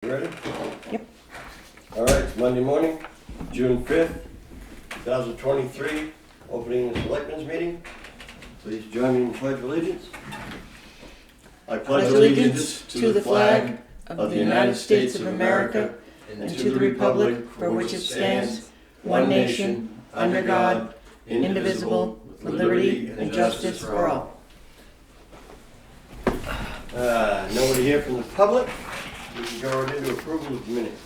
Ready? Yep. All right, it's Monday morning, June 5th, 2023, opening the Selectmen's meeting. Please join me in the Pledge of Allegiance. I pledge allegiance to the flag of the United States of America and to the republic for which it stands, one nation, under God, indivisible, with liberty and justice for all. Nobody here from the public. We can go right into approval of minutes.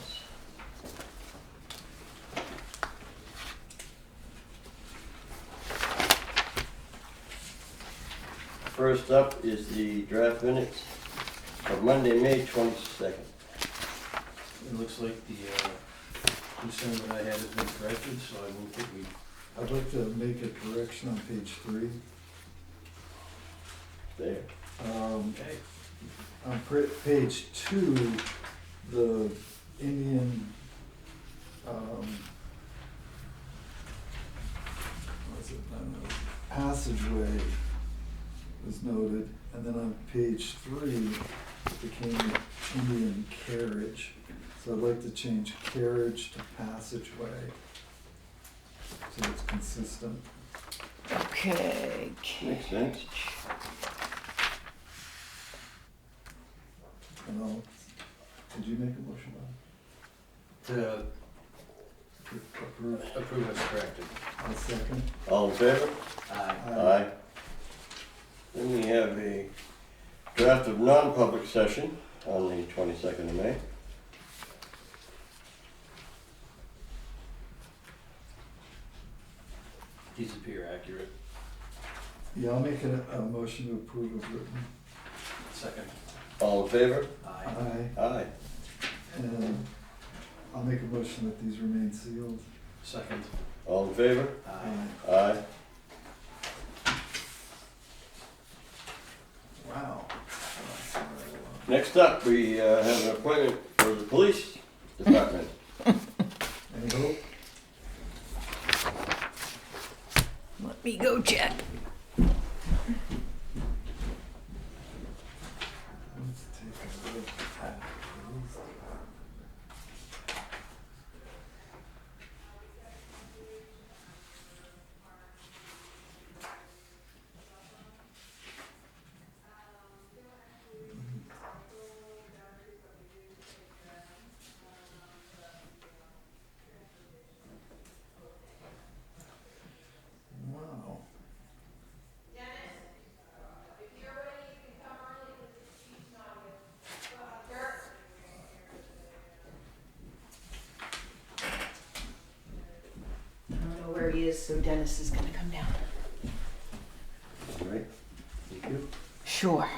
First up is the draft minutes of Monday, May 22nd. It looks like the concern that I had has been corrected, so I move that we. I'd like to make a correction on page 3. There. Okay. On page 2, the Indian, passageway was noted, and then on page 3, it became Indian carriage. So I'd like to change carriage to passageway, so it's consistent. Okay. Makes sense. And did you make a motion on To to approve? approve as corrected. I'll second. All in favor? Aye. Aye. Then we have a draft of non-public session on the 22nd of May. These appear accurate. Yeah, I'll make a motion to approve as written. Second. All in favor? Aye. Aye. Aye. And I'll make a motion that these remain sealed. Second. All in favor? Aye. Aye. Wow. Next up, we have an appointment for the police department. Any hope? Let me go check. Let's take a look at these. Wow. I don't know where he is, so Dennis is gonna come down. All right. Thank you. Sure.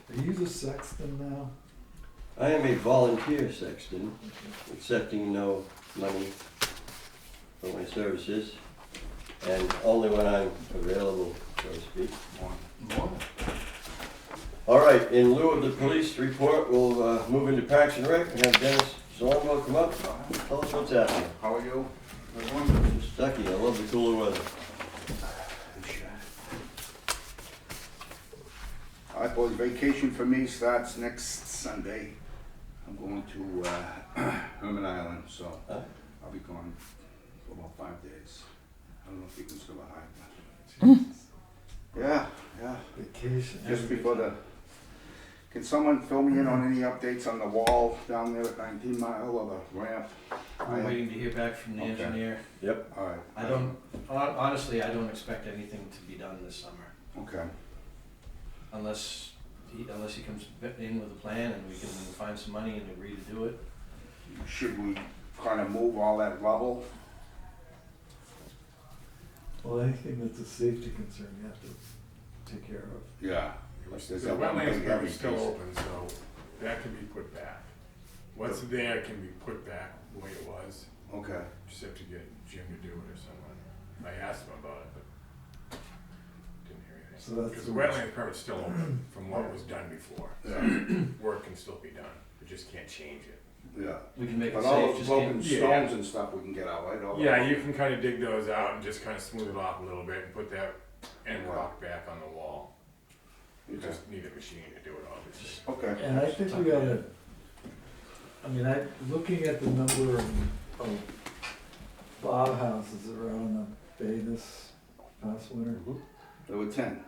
Are you the sexton now? I am a volunteer sexton, accepting no money for my services, and only when I'm available, so to speak. More? All right, in lieu of the police report, we'll move into Parks and Rec and have Dennis Solombo come up. Tell us what's happening. How are you? Everyone? Stucky, I love the cooler weather. All right, boys, vacation for me starts next Sunday. I'm going to Herman Island, so Huh? I'll be gone for about 5 days. I don't know if you can still hide. Yeah. Vacation. Just before the... Can someone fill me in on any updates on the wall down there at 19 Mile or the ramp? I'm waiting to hear back from the Okay. engineer. Yep. All right. I don't, honestly, I don't expect anything to be done this summer. Okay. Unless he comes in with a plan and we can find some money and agree to do it. Should we kind of move all that rubble? Well, anything that's a safety concern, you have to take care of. Yeah. The There's that one wetlands big permit heavy is still piece. open, so that can be put back. What's there can be put back the way it was, Okay. just have to get Jim to do it or someone. I asked him about it, but didn't hear anything. So that's Because the the- wetland permit's still open from what was done before. So Yeah. work can still be done, we just can't change it. Yeah. We can make it But all safe, those just broken can't. Yeah. stones and stuff we can get out, right? All the- Yeah, you can kind of dig those out and just kind of smooth it off a little bit and put that end Right. rock back on the wall. You Okay. just need a machine to do it, obviously. Okay. And I think we gotta, looking at the number of Bob houses that were out on the bay this past winter, There were 10.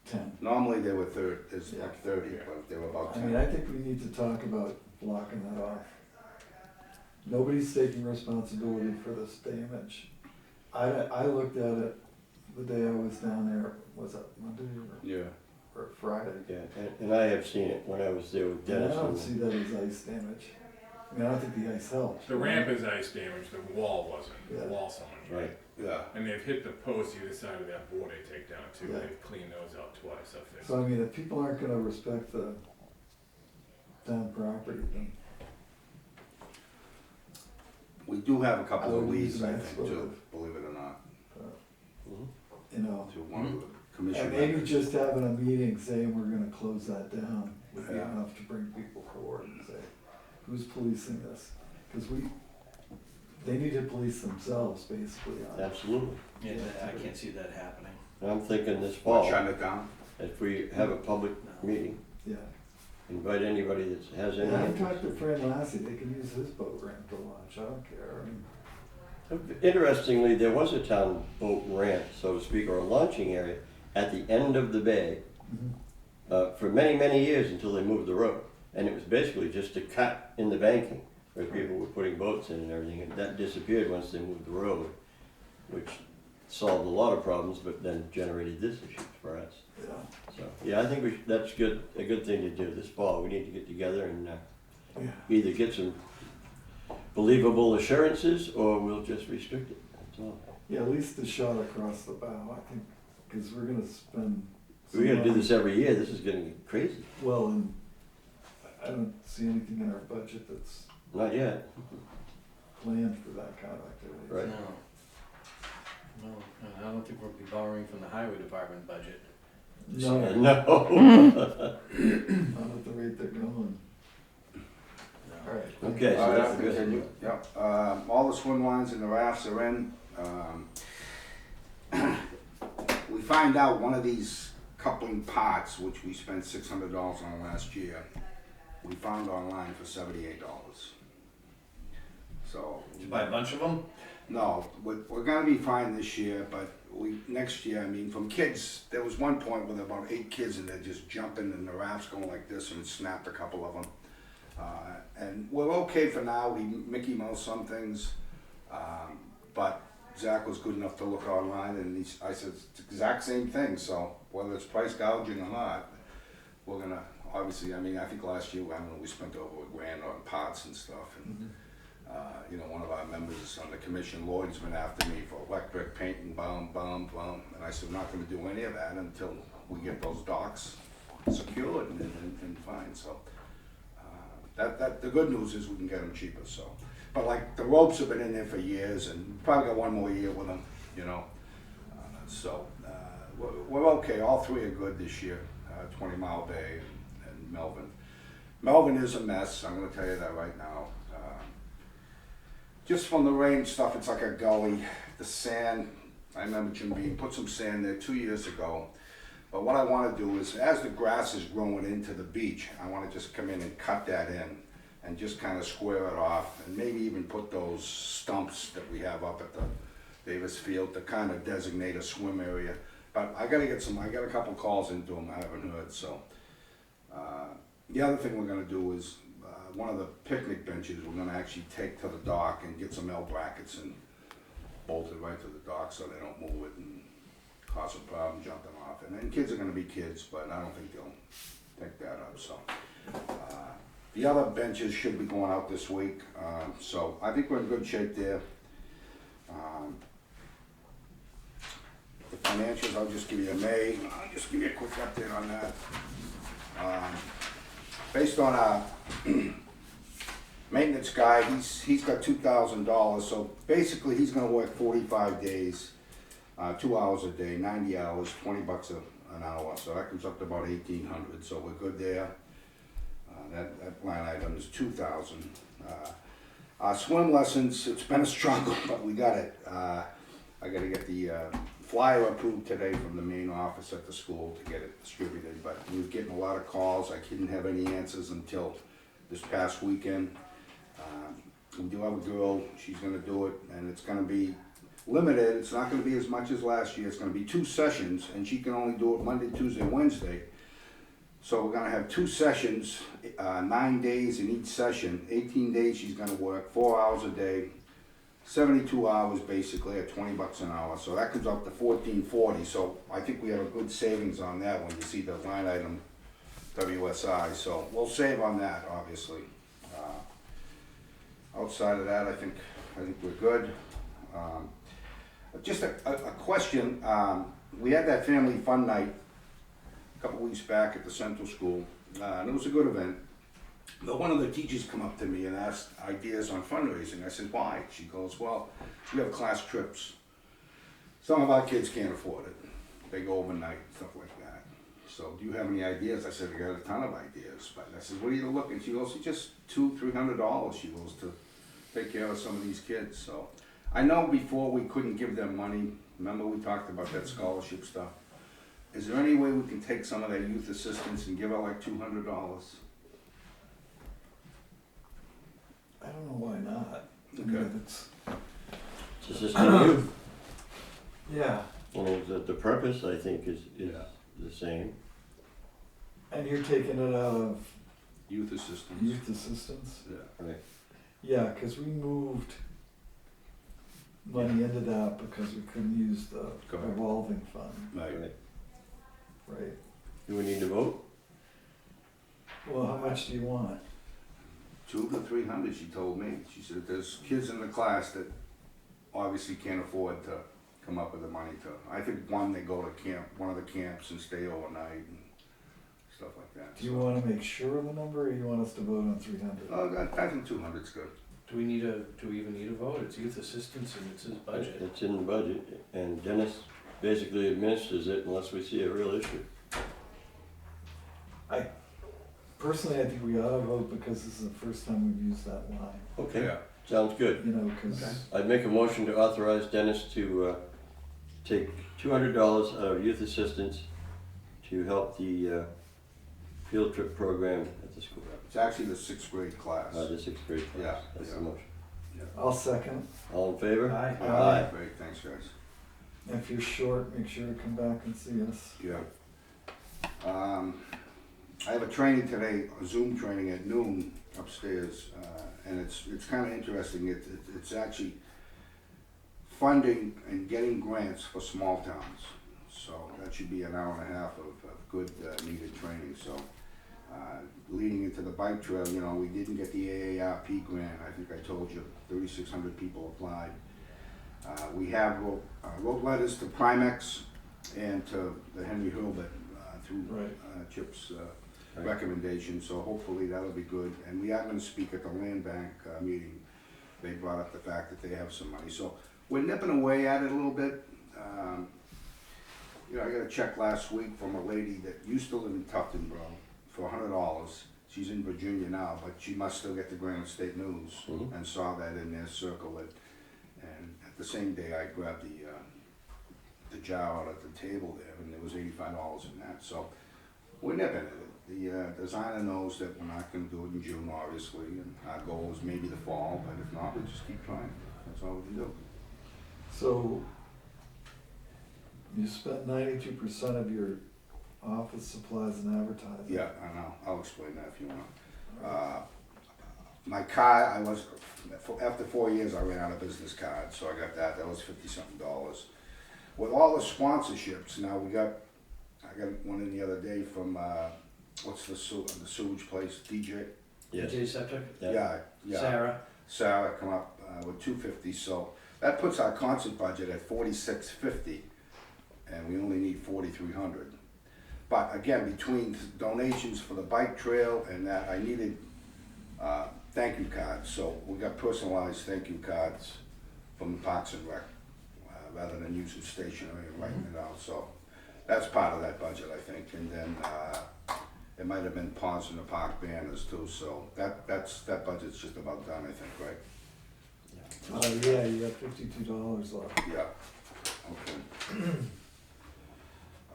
10. Normally they were it's Yeah. like 30, Yeah. but they were about I 10. mean, I think we need to talk about blocking that off. Nobody's taking responsibility for this damage. I looked at it the day I was down there, was that Monday Yeah. or Friday? Yeah, and I have seen it when I was there with And I Dennis. don't and- see that as ice damage. I mean, I don't think the ice helped. The ramp is ice damage, the wall wasn't. Yeah. The wall someone hit. Right. Yeah. And they've hit the post either side of that board they take down too. Yeah. They've cleaned those out twice, I think. So I mean, if people aren't gonna respect the town property, then We do have a I couple of would use leads, an I think, too, expletive. believe it or not, Mhm. you know. to one of the commission And maybe members. just having a meeting saying we're gonna close that down would be Yeah. enough to bring people forward and say, who's policing this? Cause they need to police themselves basically on it. Absolutely. Yeah, I can't see that happening. And I'm thinking this What, fall, shutting it down? if we have a public meeting, Yeah. invite anybody that has any And I interest. talked to Fran Lassie, they can use his boat ramp to launch, I don't care. I mean, Interestingly, there was a town boat ramp, so to speak, or a launching area at the end of the bay for many, many years until they moved the road. And it was basically just a cut in the banking where people were putting boats in and everything. And that disappeared once they moved the road, which solved a lot of problems, but then generated this issue for us. Yeah. So, yeah, I think that's good, a good thing to do. This fall, we need to get together and Yeah. either get some believable assurances or we'll just restrict it, that's all. Yeah, at least the shot across the bow, I think, cause we're gonna spend. We're gonna do some this every year, this is getting crazy. money- Well, and I don't see anything in our budget that's Not yet. planned for that kind of activity. Right. No, and I don't think we'll be borrowing from the highway department budget. No, not No. at the rate they're going. No. Alright. Okay, so that's I'll good. continue. Yep, all the swim lines and the rafts are in. We find out one of these coupling pots, which we spent $600 on last year, we found online for $78. So. Did you buy a bunch of them? No, we're gonna be fine this year, but next year, I mean, from kids, there was one point with about 8 kids and they're just jumping and the rafts going like this and snapped a couple of them. And we're okay for now, we Mickey Mouse some things, but Zach was good enough to look online and I said, it's the exact same thing, so whether it's price gouging or not, we're gonna, obviously, I mean, I think last year, I don't know, we spent over $1,000 on pots and stuff. And, you know, one of our members on the commission, Lloyd's been after me for electric painting, and I said, I'm not gonna do any of that until we get those docks secured and fine, so. The good news is we can get them cheaper, so. But like, the ropes have been in there for years and probably got one more year with them, you know. We're okay, all 3 are good this year, 20 Mile Bay and Melvin. Melvin is a mess, I'm gonna tell you that right now. Just from the rain stuff, it's like a gully. The sand, I remember Jim Beam put some sand there 2 years ago. But what I wanna do is, as the grass is growing into the beach, I wanna just come in and cut that in and just kinda square it off and maybe even put those stumps that we have up at the Davis Field to kinda designate a swim area. But I got a couple calls into them I haven't heard, so. The other thing we're gonna do is, one of the picnic benches, we're gonna actually take to the dock and get some L brackets and bolt it right to the dock so they don't move it and cause a problem jumping off. And then kids are gonna be kids, but I don't think they'll pick that up, so. The other benches should be going out this week, so I think we're in good shape there. The financials, I'll just give you I'll just give you a quick update on that. Based on our maintenance guy, he's got $2,000, so basically he's gonna work 45 days, 2 hours a day, 90 hours, $20 an hour, so that comes up to about 1,800, so we're good there. That line item is 2,000. Our swim lessons, it's been a struggle, but we got it. I gotta get the flyer approved today from the main office at the school to get it distributed, but we were getting a lot of calls. I didn't have any answers until this past weekend. We do have a girl, she's gonna do it, and it's gonna be limited. It's not gonna be as much as last year. It's gonna be 2 sessions, and she can only do it Monday, Tuesday, Wednesday. So we're gonna have 2 sessions, 9 days in each session. 18 days she's gonna work, 4 hours a day, 72 hours basically at $20 an hour. So that comes up to $14.40. So I think we have a good savings on that when you see the line item WSI. So we'll save on that, obviously. Outside of that, I think we're good. Just a question. We had that family fun night a couple weeks back at the Central School, and it was a good event. But one of the teachers come up to me and asked ideas on fundraising. I said, why? She goes, well, we have class trips. Some of our kids can't afford it. They go overnight, stuff like that. So do you have any ideas? I said, I got a ton of ideas. But I said, what are you looking? She goes, just $200-300, she goes, to take care of some of these kids. So I know before we couldn't give them money. Remember we talked about that scholarship stuff. Is there any way we can take some of that youth assistance and give her like $200? I don't know why not. I Okay. mean, it's, It's assisting youth, yeah, and the purpose, I think, is Yeah. the same. and you're taking it out of Youth assistance. youth assistance? Yeah. Right. Yeah, cause we moved money into that because we couldn't use the Correct. revolving fund, Right. Right. right? Do we need to vote? Well, how much do you want? 200 to 300, she told me. She said there's kids in the class that obviously can't afford to come up with the money to. I think they go to camp, one of the camps, and stay overnight and stuff like that. Do you wanna make sure of the number, or you want us to vote on 300? I think 200's good. Do we even need a vote? It's youth assistance and it's his budget. It's in the budget, and Dennis basically administers it unless we see a real issue. Personally, I think we ought to vote because this is the first time we've used that line, Okay, sounds good. you know, cause, Okay. I'd make a motion to authorize Dennis to take $200 out of youth assistance to help the field trip program at the school. It's actually the 6th grade class. The 6th grade class. Yeah, That's yeah. the motion. I'll second. All in favor? Aye. Aye. Great, thanks guys. If you're short, make sure to come back and see us. Yeah. I have a training today, a Zoom training at noon upstairs, and it's kind of interesting. It's actually funding and getting grants for small towns. So that should be an hour and a half of good needed training. So leading into the bike trail, you know, we didn't get the AARP grant. I think I told you 3,600 people applied. We have wrote letters to Primex and to the Henry Hurlbut through Right. Chip's Right. recommendation, so hopefully that'll be good. And we are gonna speak at the land bank meeting. They brought up the fact that they have some money, so we're nipping away at it a little bit. You know, I got a check last week from a lady that used to live in Tuftonboro for $100. She's in Virginia now, but she must still get the Granite State News, Mhm. and saw that in there, circled it. And at the same day, I grabbed the jar out at the table there, and there was $85 in that. So we're nipping at it. The designer knows that we're not going to do it in June, obviously, and our goal is maybe the fall. But if not, we'll just keep trying. That's all we can do. So, you spent 92% of your office supplies and advertising. Yeah, I know. I'll explain that if you want. My card, after 4 years, I ran out of business cards, so I got that. That was $50-something. With all the sponsorships, now I got one in the other day from, what's the sewage place, DJ? Yes. DJ Septic? Yeah. Sarah come up with $250, so that puts our concert budget at $4650, and we only need $4300. But again, between donations for the bike trail and that, I needed thank you cards, so we got personalized thank you cards from the Parks and Rec, rather than using stationery and writing it out. So that's part of that budget, I think. And then It might have been ponds in the park banners too, so that budget's just about done, I think, right? Yeah, you got $52 left. Yeah. Okay. You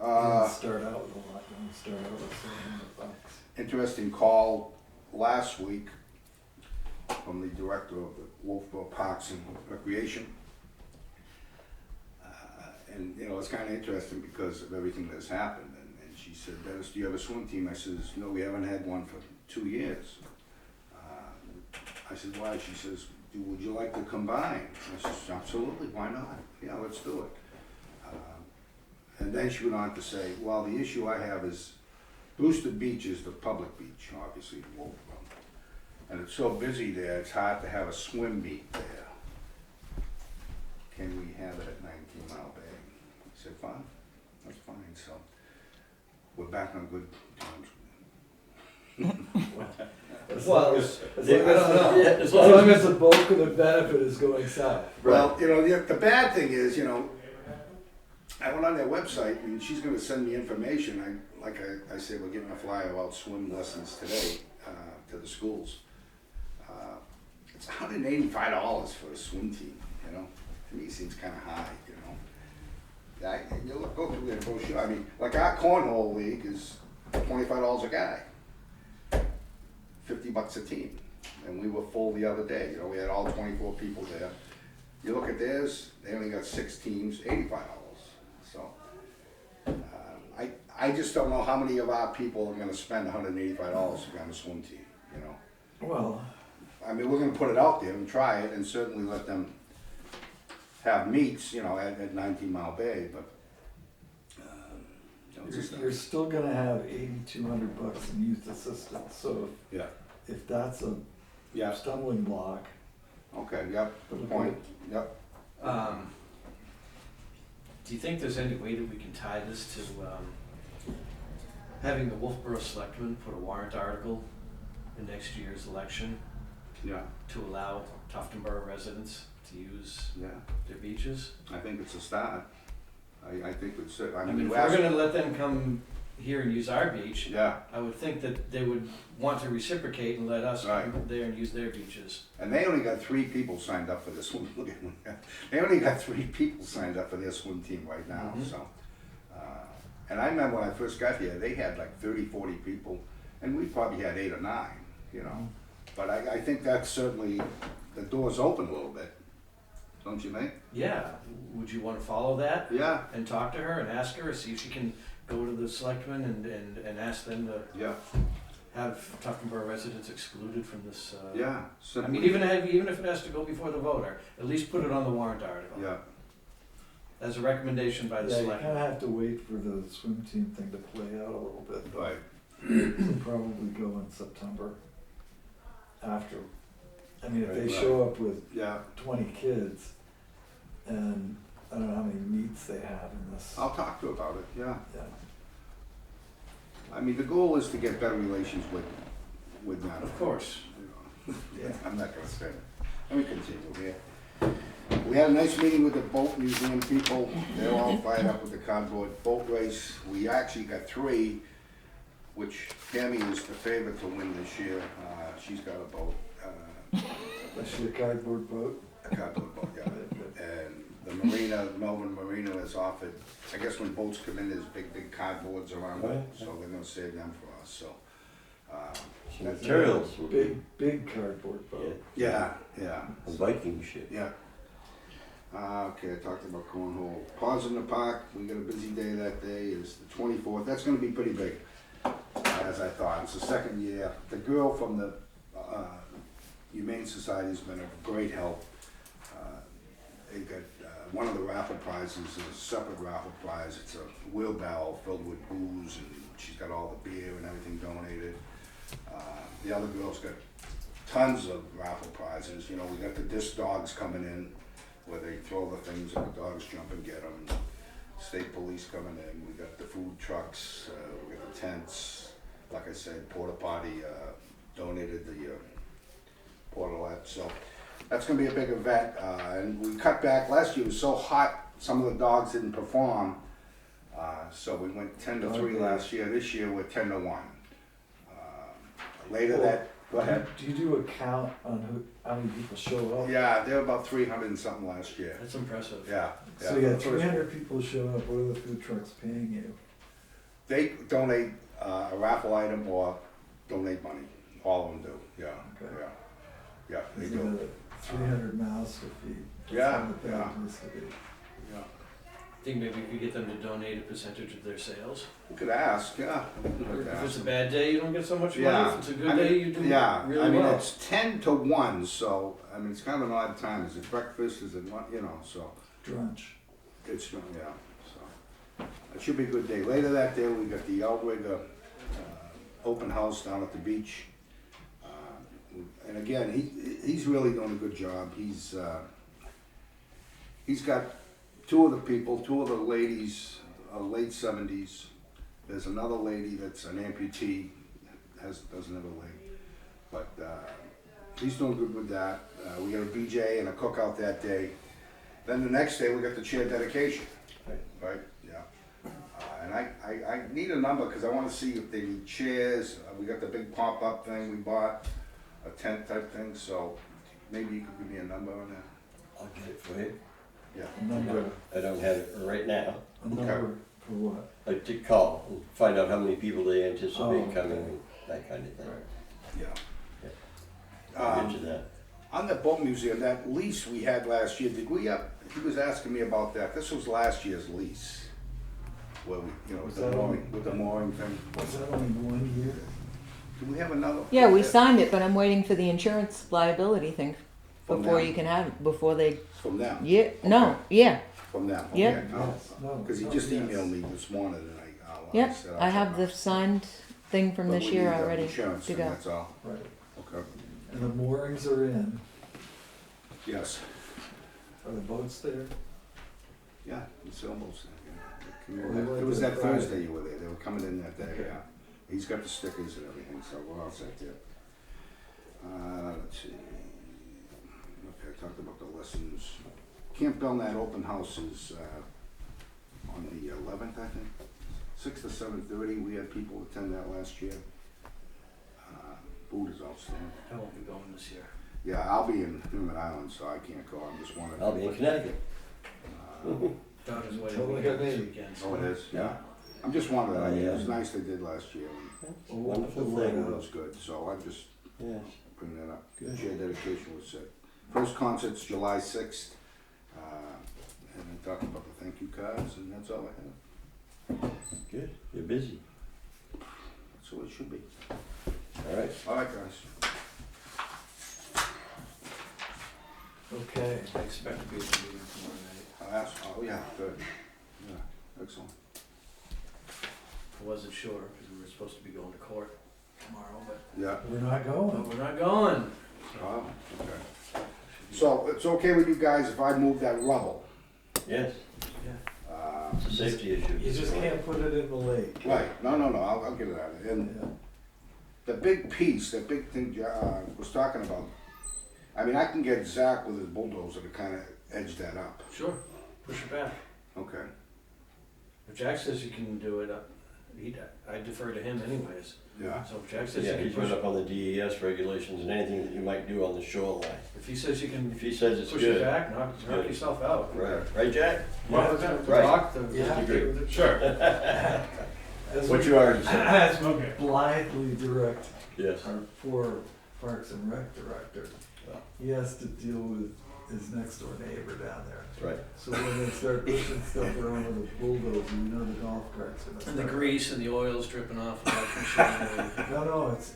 didn't start out with a lot, you only start out with $700. Interesting call last week from the director of the Wolfboro Parks and Recreation. And, you know, it's kind of interesting because of everything that's happened. And she said, Dennis, do you have a swim team? I says, no, we haven't had one for 2 years. I said, why? She says, would you like to combine? I says, absolutely, why not? Yeah, let's do it. And then she went on to say, well, the issue I have is Brewster Beach is the public beach, obviously, in Wolfboro. And it's so busy there, it's hard to have a swim meet there. Can we have it at 19 Mile Bay? I said, fine, that's fine. So we're back on good terms. As Well, long as, as yeah, long I as, don't know. Yeah, as long as the bulk of the benefit is going south. Well, you know, the bad thing is, you know, I went on their website and she's going to send me information. I said, we're giving a flyer about swim lessons today to the schools. It's $185 for a swim team, you know. To me, it seems kind of high, you know. You look, go through their brochure. I mean, like our cornhole league is $25 a guy, $50 a team, and we were full the other day. You know, we had all 24 people there. You look at theirs; they only got 6 teams, $85. So, I just don't know how many of our people are going to spend $185 to be on a swim team. You know. Well, I mean, we're going to put it out there and try it, and certainly let them have meets, you know, at 19 Mile Bay, but you know, it's just, you're still gonna have $8,200 in youth assistance, so yeah, if that's a yeah, stumbling block. okay, yep, good point, yep. Do you think there's any way that we can tie this to having the Wolfboro Selectmen put a warrant article in next year's election Yeah, to allow Tuftonboro residents to use yeah, their beaches? I think it's a start. I think it's, I I mean, mean, you if we're asked, gonna let them come here and use our beach, yeah, I would think that they would want to reciprocate and let us Right. come there and use their beaches. and they only got 3 people signed up for this one. Look at them. They only got 3 people signed up for their swim team right now, Mhm. so. And I remember when I first got here, they had like 30, 40 people, and we probably had 8 or 9, you know. But I think that's certainly, the door's open a little bit, don't you think? Yeah, would you wanna follow that Yeah, and talk to her and ask her, see if she can go to the selectmen and ask them to yeah, have Tuftonboro residents excluded from this, yeah. I certainly. mean, even if it has to go before the voter, at least put it on the warrant article. Yeah, As a recommendation by the Yeah, you selectmen. kinda have to wait for the swim team thing to play out a little bit. right, It'll probably go in September after. I mean, if they Right. show up with yeah. 20 kids and I don't know how many meets they have in this. I'll talk to her about it, yeah. Yeah. I mean, the goal is to get better relations with them. Of course. Yeah, I'm not gonna spend it. Let me continue here. We had a nice meeting with the boat museum people. They're all fired up with the cardboard boat race. We actually got 3, which Tammy is the favorite to win this year. She's got a boat, Especially a cardboard boat. a cardboard boat, yeah. And the marina, Melbourne Marina has offered, I guess when boats come in, there's big cardboards around it, so they're gonna save them for us, so. Materials will be Big cardboard boat. Yeah, a Viking ship. yeah. Okay, I talked about cornhole. Pause in the park, we got a busy day that day, is the 24th, that's gonna be pretty big, as I thought, it's the 2nd year. The girl from the Humane Society's been a great help. They got, one of the raffle prizes is a separate raffle prize, it's a wheelbarrow filled with booze, and she's got all the beer and everything donated. The other girl's got tons of raffle prizes, you know, we got the disc dogs coming in, where they throw the things and the dogs jump and get them. State police coming in, we got the food trucks, we got the tents, like I said, porta potty, donated the portalette, so that's gonna be a big event, and we cut back, last year was so hot, some of the dogs didn't perform, so we went 10 to 3 last year, this year we're 10 to 1. later that, go ahead. Do you do a count on how many people show up? Yeah, there were about 300 and something last year. That's impressive. Yeah. So you got 300 people show up, what are the food trucks paying you? They donate a raffle item or donate money. All of them do, yeah, Okay. yeah. Yeah, they Is it do. a 300 mouths to feed? That's Yeah, not a bad yeah. place to be. Yeah. I think maybe we could get them to donate a percentage of their sales. We could ask, yeah. We could If it's ask. a bad day, you don't get so much money. Yeah. If it's a good I mean, day, you do Yeah, really I mean, well. it's 10 to 1, so, I mean, it's kind of an odd time. Is it breakfast, is it, you know, so, Drunch. it's, yeah, so. It should be a good day. Later that day, we got the Outrigger open house down at the beach. And again, he's really doing a good job. He's got two of the ladies, late 70s. There's another lady that's an amputee, doesn't have a leg. But he's doing good with that. We got a BJ and a cookout that day. Then the next day we got the chair dedication. Right? Yeah. And I need a number because I want to see if they need chairs. We got the big pop-up thing we bought, a tent type thing. So maybe you could give me a number on that. I'll get it for you. Yeah. A number, I don't have it right now. a number for what? I to call and find out how many people they Oh, anticipate okay. coming and that kind of thing. Yeah. I'll get you that. On the boat museum, that lease we had last year, did we he was asking me about that. This was last year's lease. Where we, you know, Was that only- with the mooring thing. Was that only 1 year? Do we have another? Yeah, we signed it, but I'm waiting for the insurance liability thing From before them? you can have it, before they, From them? yeah, no, yeah, From them, Yeah. okay. Yes, no. Because he no, just yes. emailed me this morning and yep. said I'll I have check the out. signed thing from But this we year need the already insurance to thing, go. that's all. Right. Okay. And the moorings are in. Yes. Are the boats there? Yeah, it's almost. Well, they It was went that Friday. Thursday you were there. They were coming in that day, Okay. yeah. He's got the stickers and everything, so we're all set there. Let's see. Okay, I talked about the lessons. Camp Belknap open house is on the 11th, I think. 6 to 7:30. We had people attend that last year. Food is outstanding. I won't be going this year. Yeah, I'll be in Human Island, so I can't go. I'm just wondering. I'll be in Connecticut. Daughter's wedding Totally weekend got this me. weekend. Oh, it is? Yeah. I'm just wondering. I mean, it was Yeah. nice they did last year. It's a wonderful The thing. food was good, so I just Yeah. bring that up. Good. Chair dedication was set. First concert's July 6th. And we talked about the thank you cards, and that's all I have. Good. You're busy. That's what it should be. All right. All right, guys. Okay. I expect to be at the meeting tomorrow night. Oh, yeah, good. Yeah, excellent. I wasn't sure because we were supposed to be going to court tomorrow, but Yeah. We're not going. we're not going. Oh, okay. So it's okay with you guys if I move that rubble? Yes. Yeah. It's a safety issue. You just can't put it in the lake. Right, no, I'll get it out of there. And Yeah. the big piece, the big thing was talking about, I mean, I can get Zach with his bulldozer to kind of edge that up. Sure. Push it back. Okay. If Jack says you can do it, I defer to him anyways. Yeah. So if Jack says Yeah, you he's can read push up on the DES regulations and anything that you might do on the shoreline. if he says you can If he says it's push it good. back, knock good. yourself out. Right. Right, Jack? Well, the Right. dock, the Yeah. Agree. Sure. As What we you already said. as we blithely direct Yes. our poor Parks and Rec director, he has to deal with his next door neighbor down there. Right. So when they start pushing stuff around with a bulldozer, you know the golf cart's gonna start. And the grease and the oil's dripping off the machinery. No, it's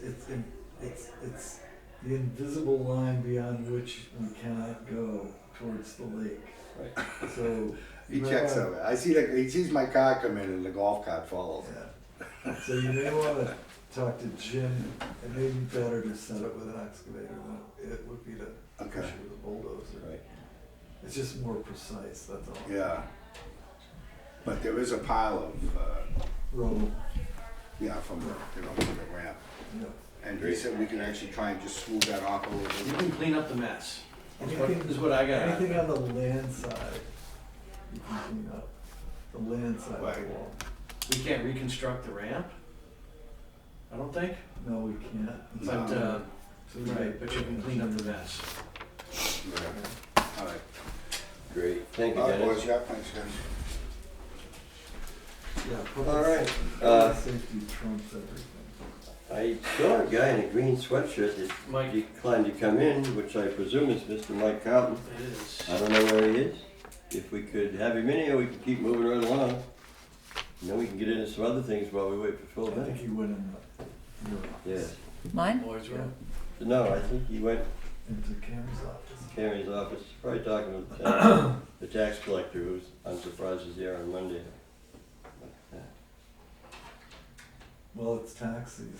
the invisible line beyond which we cannot go towards the lake. Right. So. He you checks might out. I see that he sees my car come in and the golf cart follows. Yeah. So you may wanna talk to Jim, it may be better to set it with an excavator than it would be to push Okay. it with a bulldozer. Right. It's just more precise, that's all. Yeah. But there is a pile of, Roll, yeah, from the ramp. yeah. And he said we can actually try and just smooth that off a little You bit. can clean up the mess. Anything- Is what I got. out of Anything it. on the land side, you can clean up. The land side of the Right. wall. We can't reconstruct the ramp. I don't think, No, we can't. but, So we right, got- but you can clean up the mess. All right. Great, thank you, All right, boys, Dennis. yeah, thanks, guys. Yeah, All public right, public safety trumps everything. I saw a guy in a green sweatshirt that Mike, it declined to come in, which I presume is Mr. Mike Carlton. is. I don't know where he is. If we could have him in here, we could keep moving right along. And then we can get into some other things while we wait for Phil I think back. he went in your Yeah. office, Mine? Boys room. No, I think he went into Cam's office. to Cammy's office, probably talking with the tax collector, who's, I'm surprised is there on Monday. Well, it's tax season.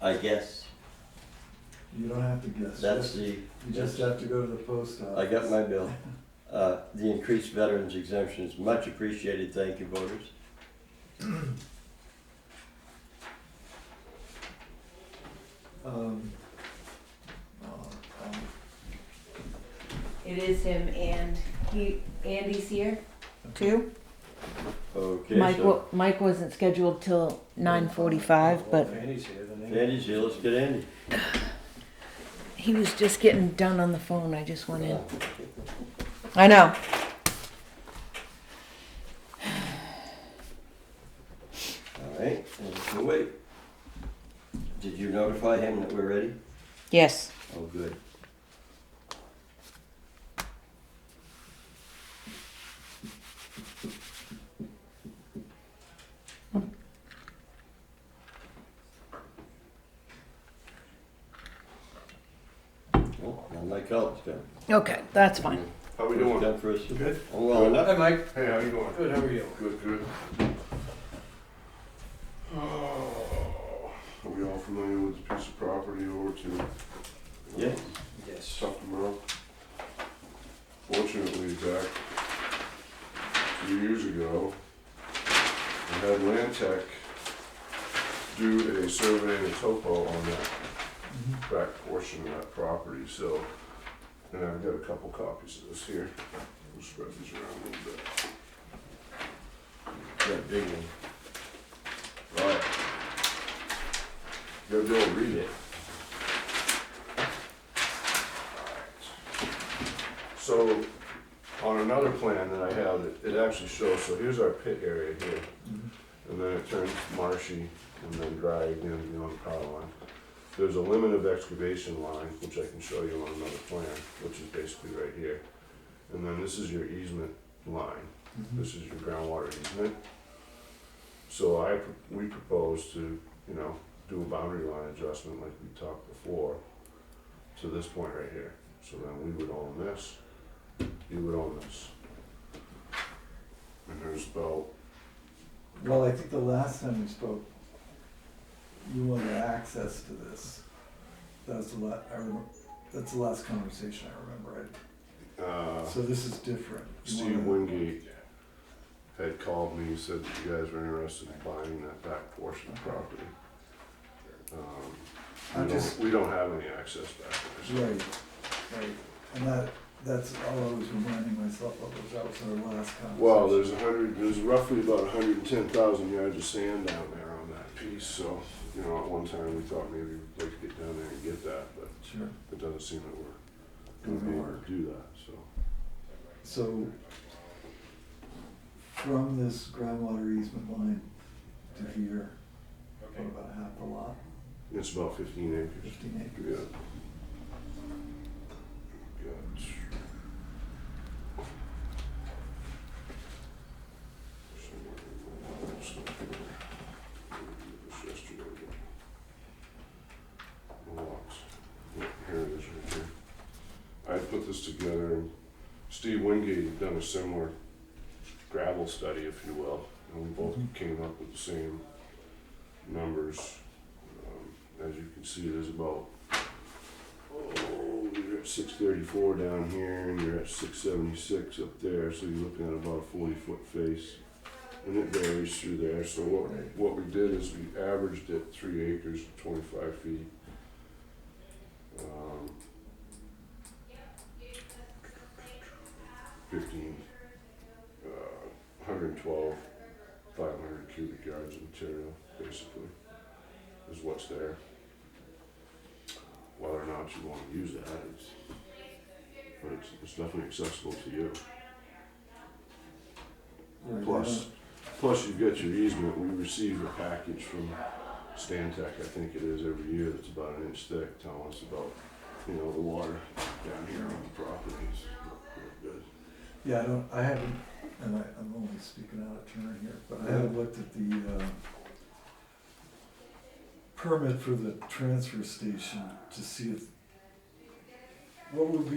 I guess You don't have to guess. that's You the, just have to go to the post office. I got my bill. The increased veterans exemption is much appreciated, thank you, voters. Um, It is him and Andy's here too. Okay, Mike, so Mike wasn't scheduled till 9:45, but If Andy's here, then if Andy's here, let's get Andy. he was just getting done on the phone. I just went in. I know. All right, and we'll wait. Did you notify him that we're ready? Yes. Oh, good. Well, now Mike Carlton's done. Okay, that's fine. How we doing? Done for us. Good. I'm well enough. Hi, Mike. Hey, how you doing? Good, how are you? Good, good. Oh, are we all familiar with the piece of property over to Yeah. Yes. Suffolk? Fortunately, back 2 years ago, I had Land Tech do a survey and a topo on that back portion of that property, so, and I've got a couple copies of this here. We'll spread these around a little bit. That big one. Right. You gotta be able to read it. So, on another plan that I have, it actually shows, so here's our pit area here, and then it turns marshy and then dry again beyond the power line. There's a limit of excavation line, which I can show you on another plan, which is basically right here. And then this is your easement line. This is your groundwater easement. So we propose to, you know, do a boundary line adjustment like we talked before to this point right here. So then we would own this, you would own this. And there's about, Well, I think the last time we spoke, you wanted access to this. That's that's the last conversation I remember. So this is different. You Steve wanna- Wingate had called me, said that you guys were interested in buying that back portion of property. We don't have any access back there. Right, right. And that's all I was reminding myself of, was that was our last conversation. Well, there's roughly about 110,000 yards of sand down there on that piece, so, you know, at one time we thought maybe we'd like to get down there and get that, but Sure. it doesn't seem that we're gonna be able to do that, so. So, from this groundwater easement line to here, Okay. about half the lot, It's about 15 acres. 15 Yeah. acres. Got. Somewhere in my stuff here. This yesterday, but lots. Yeah, here it is right here. I put this together, and Steve Wingate had done a similar gravel study, if you will, and we both came up with the same numbers. As you can see, there's about, you're at 634 down here, and you're at 676 up there, so you're looking at about a 40-foot face, and it varies through there. So what we did is we averaged it 3 acres, 25 feet. 15, 112 500 cubic yards of material, basically, is what's there. Whether or not you wanna use that, but it's definitely accessible to you. Right, Plus you've got your easement, we receive a package from Stantec, I think it is, every year, that's about an inch thick, telling us about, the water down here on the properties. Good. yeah, I haven't, and I'm only speaking out of turn here, but I haven't looked at the, permit for the transfer station to see if, what would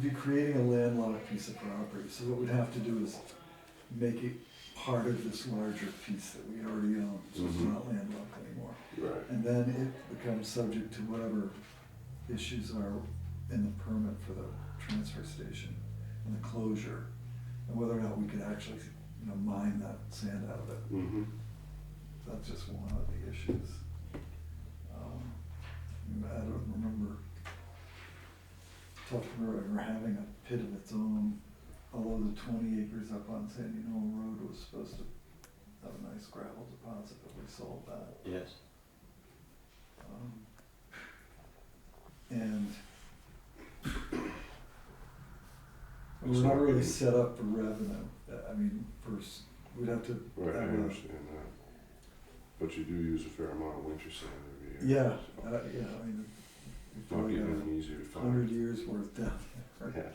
be creating a landlocked piece of property, so what we'd have to do is make it part of this larger piece that we already own, so it's Mhm. not landlocked anymore. Right. And then it becomes subject to whatever issues are in the permit for the transfer station and the closure, and whether or not we could actually, mine that sand out of it. Mm-hmm. That's just one of the issues. I don't remember Tufton ever having a pit of its own, although the 20 acres up on Sandy Knoll Road was supposed to have a nice gravel deposit, but we sold that. Yes. And It's we're not not really really- set up for revenue. We'd have to Right, I have a, understand that. But you do use a fair amount of winter sand every year. yeah, I mean, we've It's not probably got getting any easier to 100 find. years worth down there.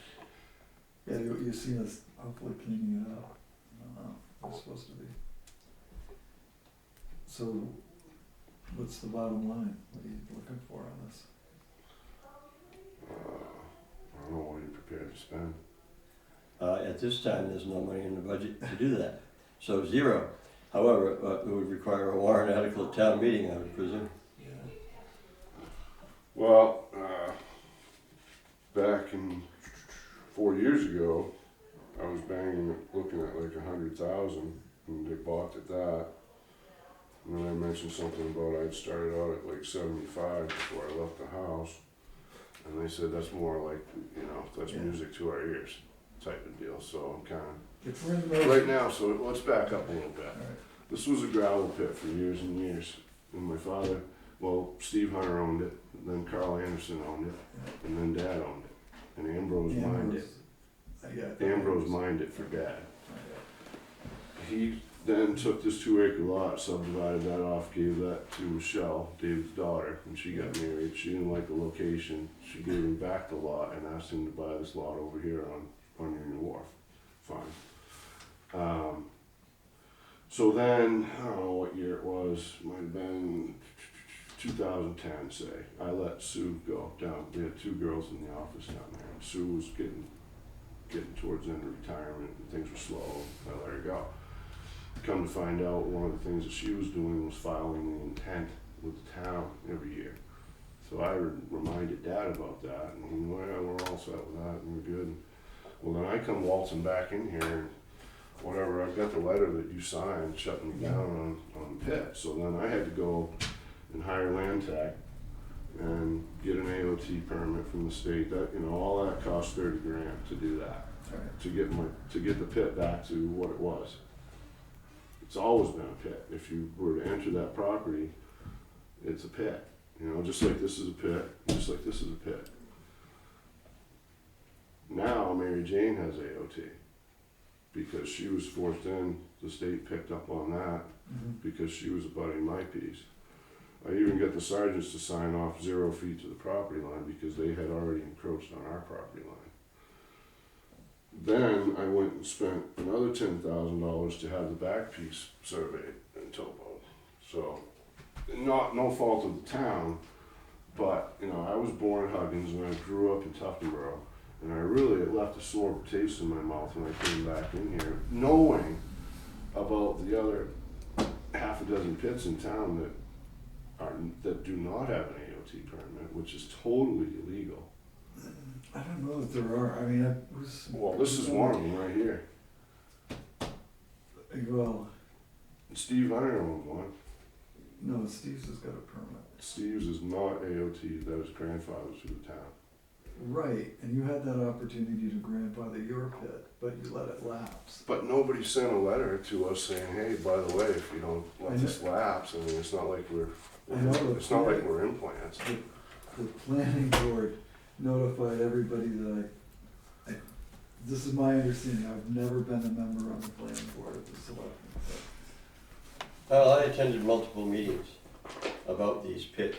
Yeah. Yeah, you've seen us hopefully cleaning it up. We're supposed to be. So, what's the bottom line? What are you looking for on this? I don't know, what are you prepared to spend? At this time, there's no money in the budget to do that, so 0. However, it would require a warrant article at town meeting, I would presume. Yeah. Well, back in 4 years ago, I was looking at like 100,000, and they balked at that. And then I mentioned something about I'd started out at like 75 before I left the house. And they said that's more like, that's Yeah. music to our ears type of deal. So I'm kind If we're in the of, middle. right now, so let's back up a little bit. Alright. This was a gravel pit for years and years. And my father, Steve Hunter owned it, then Carl Anderson owned it, and then Dad owned it. And Ambrose mined it. Ambrose mined it for Dad. He then took this 2-acre lot, subdivided that off, gave that to Michelle, David's daughter, when she got married. She didn't like the location. She gave him back the lot and asked him to buy this lot over here on Union Wharf. Fine. So then, I don't know what year it was, might have been 2010, say. I let Sue go down. We had 2 girls in the office down there, and Sue was getting towards the end of retirement, and things were slow. I let her go. Come to find out, one of the things that she was doing was filing the intent with the town every year. So I reminded Dad about that, and he went, "Yeah, we're all set with that, and we're good." Well, then I come waltzing back in here, and whatever, I've got the letter that you signed shutting me down on the pit. So then I had to go and hire land tech and get an AOT permit from the state. That, all that cost $30,000 to do that, Alright. to get the pit back to what it was. It's always been a pit. If you were to enter that property, it's a pit. Just like this is a pit, just like this is a pit. Now Mary Jane has AOT because she was forced in. The state picked up on that because she was abutting my piece. I even got the sergeants to sign off 0 feet to the property line because they had already encroached on our property line. Then I went and spent another $10,000 to have the back piece surveyed and topoed. So, no fault of the town, but I was born in Huggins and I grew up in Tuftonboro, and it left a sore taste in my mouth when I came back in here, knowing about the other half a dozen pits in town that do not have an AOT permit, which is totally illegal. I don't know that there are. I mean, This is one of them right here. Well, Steve Hunter owns one. no, Steve's has got a permit. Steve's is not AOT, that is grandfather's through the town. Right, and you had that opportunity to grandfather your pit, but you let it lapse. But nobody sent a letter to us saying, hey, by the way, if you don't let this lapse, I mean, it's not like I know, it's not like we're implants. The planning board notified everybody that this is my understanding, I've never been a member on the planning board of the selectmen, so. Well, I attended multiple meetings about these pits,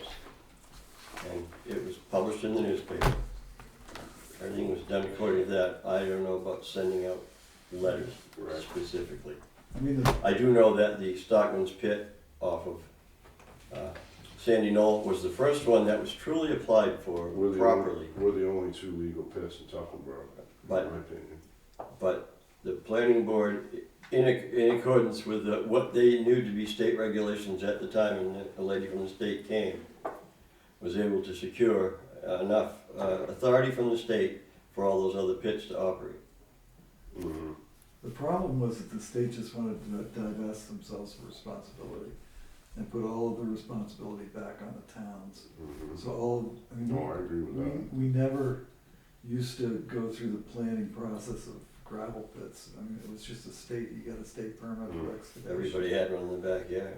and it was published in the newspaper. Everything was done according to that. I don't know about sending out letters Right. specifically. I mean, I do know that the Stockman's Pit off of Sandy Knoll was the first one that was truly applied for properly. We're the only two legal pits in Tuckleborough, in my But, opinion. but the planning board, in accordance with what they knew to be state regulations at the time, and a lady from the state came, was able to secure enough authority from the state for all those other pits to operate. Mhm. the problem was that the state just wanted to divest themselves of responsibility and put all of the responsibility back on the towns. Mhm. So all, I mean, No, I agree with that. we never used to go through the planning process of gravel pits. I mean, it was just a state, you got a state permit for excavation. Everybody had one in the backyard.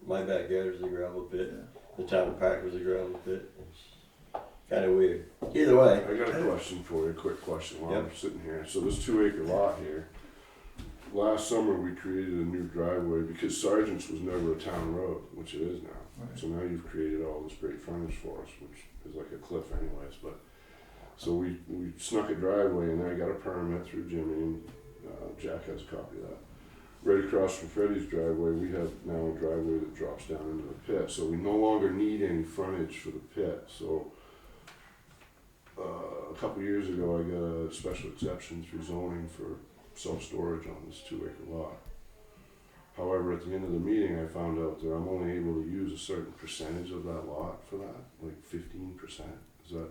My backyard was a gravel pit. Yeah. The town park was a gravel pit. It's kind of weird. Either way, I got a question for you, a quick question while I'm Yep. sitting here. So this 2 acre lot here, last summer we created a new driveway because Sargent's was never a town road, which it is now. Right. So now you've created all this great frontage for us, which is like a cliff anyways, but, so we snuck a driveway in there, I got a permit through Jimmy, and Jack has a copy of that. Right across from Freddie's driveway, we have now a driveway that drops down into the pit, so we no longer need any frontage for the pit, so a couple years ago, I got a special exception through zoning for self-storage on this 2 acre lot. However, at the end of the meeting, I found out that I'm only able to use a certain percentage of that lot for that, like 15%. Is that,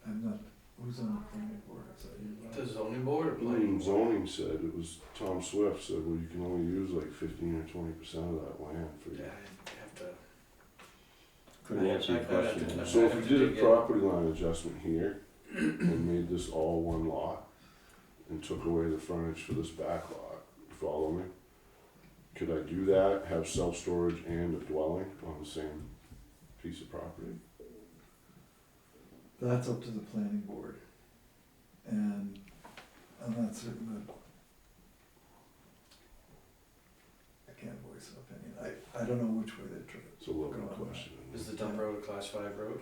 I'm not, who's on the planning board? Is that you? Bob? The zoning board or planning board? zoning said, it was Tom Swift said, well, you can only use like 15 or 20% of that land for Yeah, you. I have to. couldn't answer your I'd have question. to- So if we did a property line adjustment here and made this all one lot and took away the frontage for this back lot, you follow me? Could I do that, have self-storage and a dwelling on the same piece of property? That's up to the planning board. And I'm not certain that, I can't voice an opinion. I don't know which way they took it. It's a loaded question. Is the dump road a class 5 road?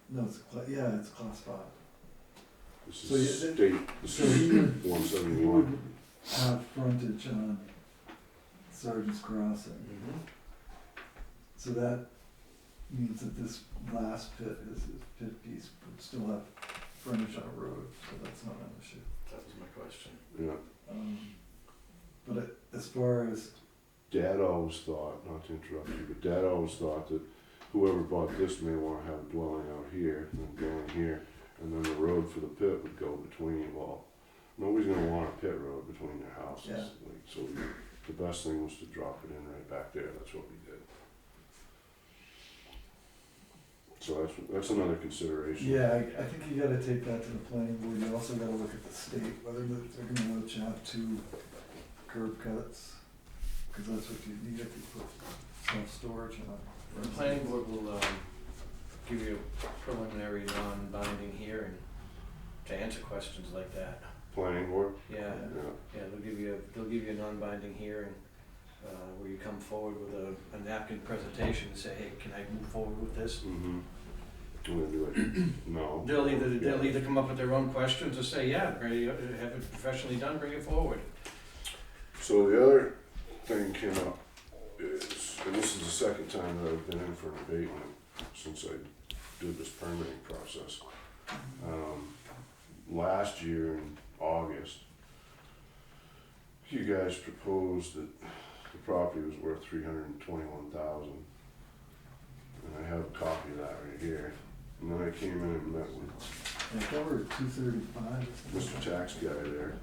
No, it's yeah, it's class 5. This So is you- state, this So he would, is he 171. would have frontage on Sergeant's Crossing. Mm-hmm. So that means that this last pit is, his pit piece would still have frontage on a road, so that's not an issue. That was my question. Yeah. But as far as, Dad always thought, not to interrupt you, but Dad always thought that whoever bought this may want to have a dwelling out here and a dwelling here, and then the road for the pit would go between. Well, nobody's gonna want a pit road between their houses. Yeah. Like, so the best thing was to drop it in right back there. That's what we did. So that's another consideration. yeah, I think you gotta take that to the planning board. You also gotta look at the state, whether they're gonna let you have 2 curb cuts. Cause that's what you need if you put self-storage on. The planning board will give you a preliminary non-binding hearing to answer questions like that. Planning board? Yeah, Yeah. yeah, they'll give you a non-binding hearing where you come forward with a napkin presentation and say, hey, can I move forward with this? Mm-hmm. And they'd be like, no. They'll either come up with their own questions or say, yeah, ready, have it professionally done, bring it forward. So the other thing came up is, and this is the second time that I've been in for an abatement since I did this permitting process. Last year in August, you guys proposed that the property was worth $321,000. And I have a copy of that right here. And then I came in and met with I thought we were at 235. Mr. Tax Guy there,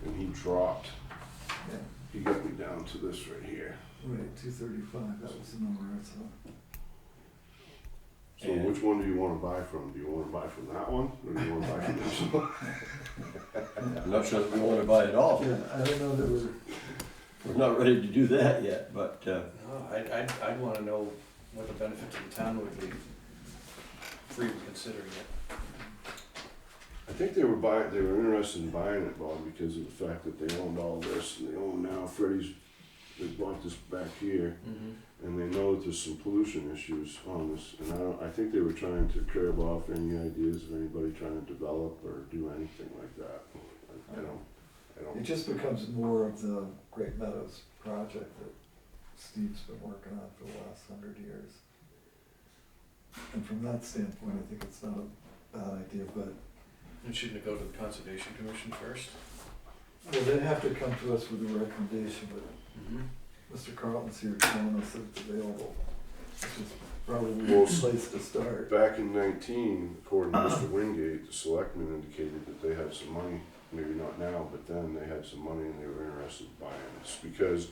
and he dropped, Yeah, he got me down to this right here. right, 235, that was the number I saw. So And- which one do you wanna buy from? Do you wanna buy from that one, or do you wanna buy from this one? I'm not sure that we wanna buy it all. Yeah, I don't know that We're not ready to do that yet, but, No, I'd wanna know what the benefit to the town would be for even considering it. I think they were interested in buying it, Bob, because of the fact that they owned all this, and they own now Freddie's, they bought this back here, and they know that there's some pollution issues on this, and I think they were trying to curb off any ideas of anybody trying to develop or do anything like that. I it don't, just becomes more of the Great Meadows project that Steve's been working on for the last 100 years. And from that standpoint, I think it's not a bad idea, but, And shouldn't it go to the Conservation Commission first? well, they'd have to come to us with a recommendation, but Mr. Carlton's here telling us that it's available, which is probably Well, the place to start. back in 19, according to Mr. Wingate, the selectmen indicated that they had some money, maybe not now, but then they had some money and they were interested in buying this. Because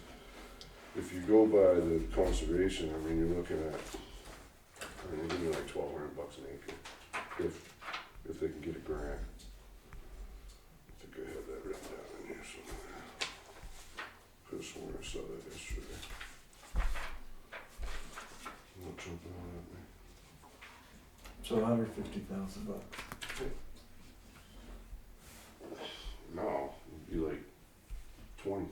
if you go by the conservation, I mean, you're looking at, I mean, they're giving like $1,200 an acre, if they can get a grant. I think I have that written down in here somewhere. Could've sworn I saw that yesterday. Not jumping out at me. So $150,000. No, it'd be like $20,000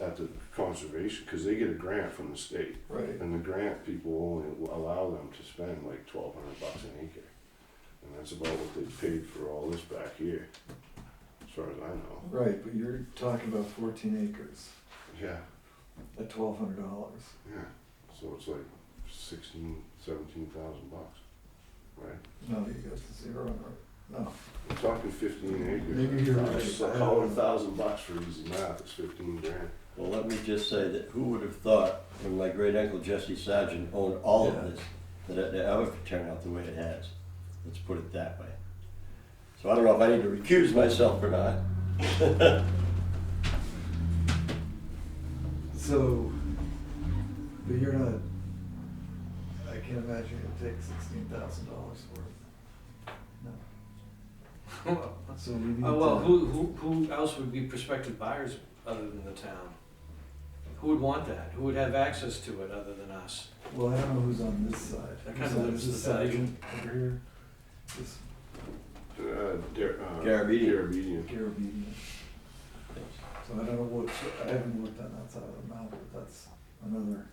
at the conservation, because they get a grant from the state, Right. and the grant people only allow them to spend like $1,200 an acre, and that's about what they paid for all this back here, as far as I know. Right, but you're talking about 14 acres Yeah, at $1,200. yeah. So it's like 17,000 bucks, right? No, you got the zero, no. We're talking 15 acres. Maybe you're right. So how would $1,000 for easy math is 15 grand? well, let me just say that who would have thought when my great uncle Jesse Sargent owned all Yeah. of this, that it ever could turn out the way it has. Let's put it that way. So I don't know if I need to recuse myself or not. So, but you're not, I can't imagine you'd take $16,000 for it. No. So we need Well, to, who else would be prospective buyers other than the town? Who would want that? Who would have access to it other than us? well, I don't know who's on this side. That Whose kinda side limits is the value. Sergeant over here? This Garabedian. Garabedian. Caribbean. So I don't know what, I haven't looked on that side of the map, but that's another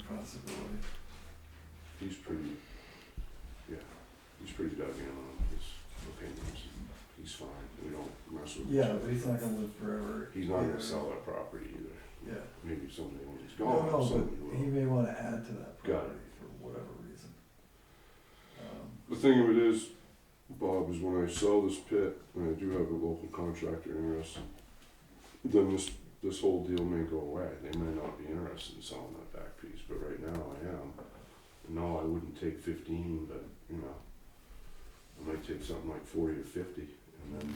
possibility. He's pretty, yeah, he's pretty dug in on his opinions. He's fine. We don't mess with him. Yeah, but he's not gonna live forever. He's not either. gonna sell that property either. Yeah. Maybe someday when he's No, gone, no, somebody but he will. may wanna add to that Got it. property for whatever reason. The thing of it is, Bob, is when I sell this pit, and I do have a local contractor interested, then this whole deal may go away. They may not be interested in selling that back piece, but right now I am. No, I wouldn't take 15, but, you know, I might take something like 40 or 50, and then,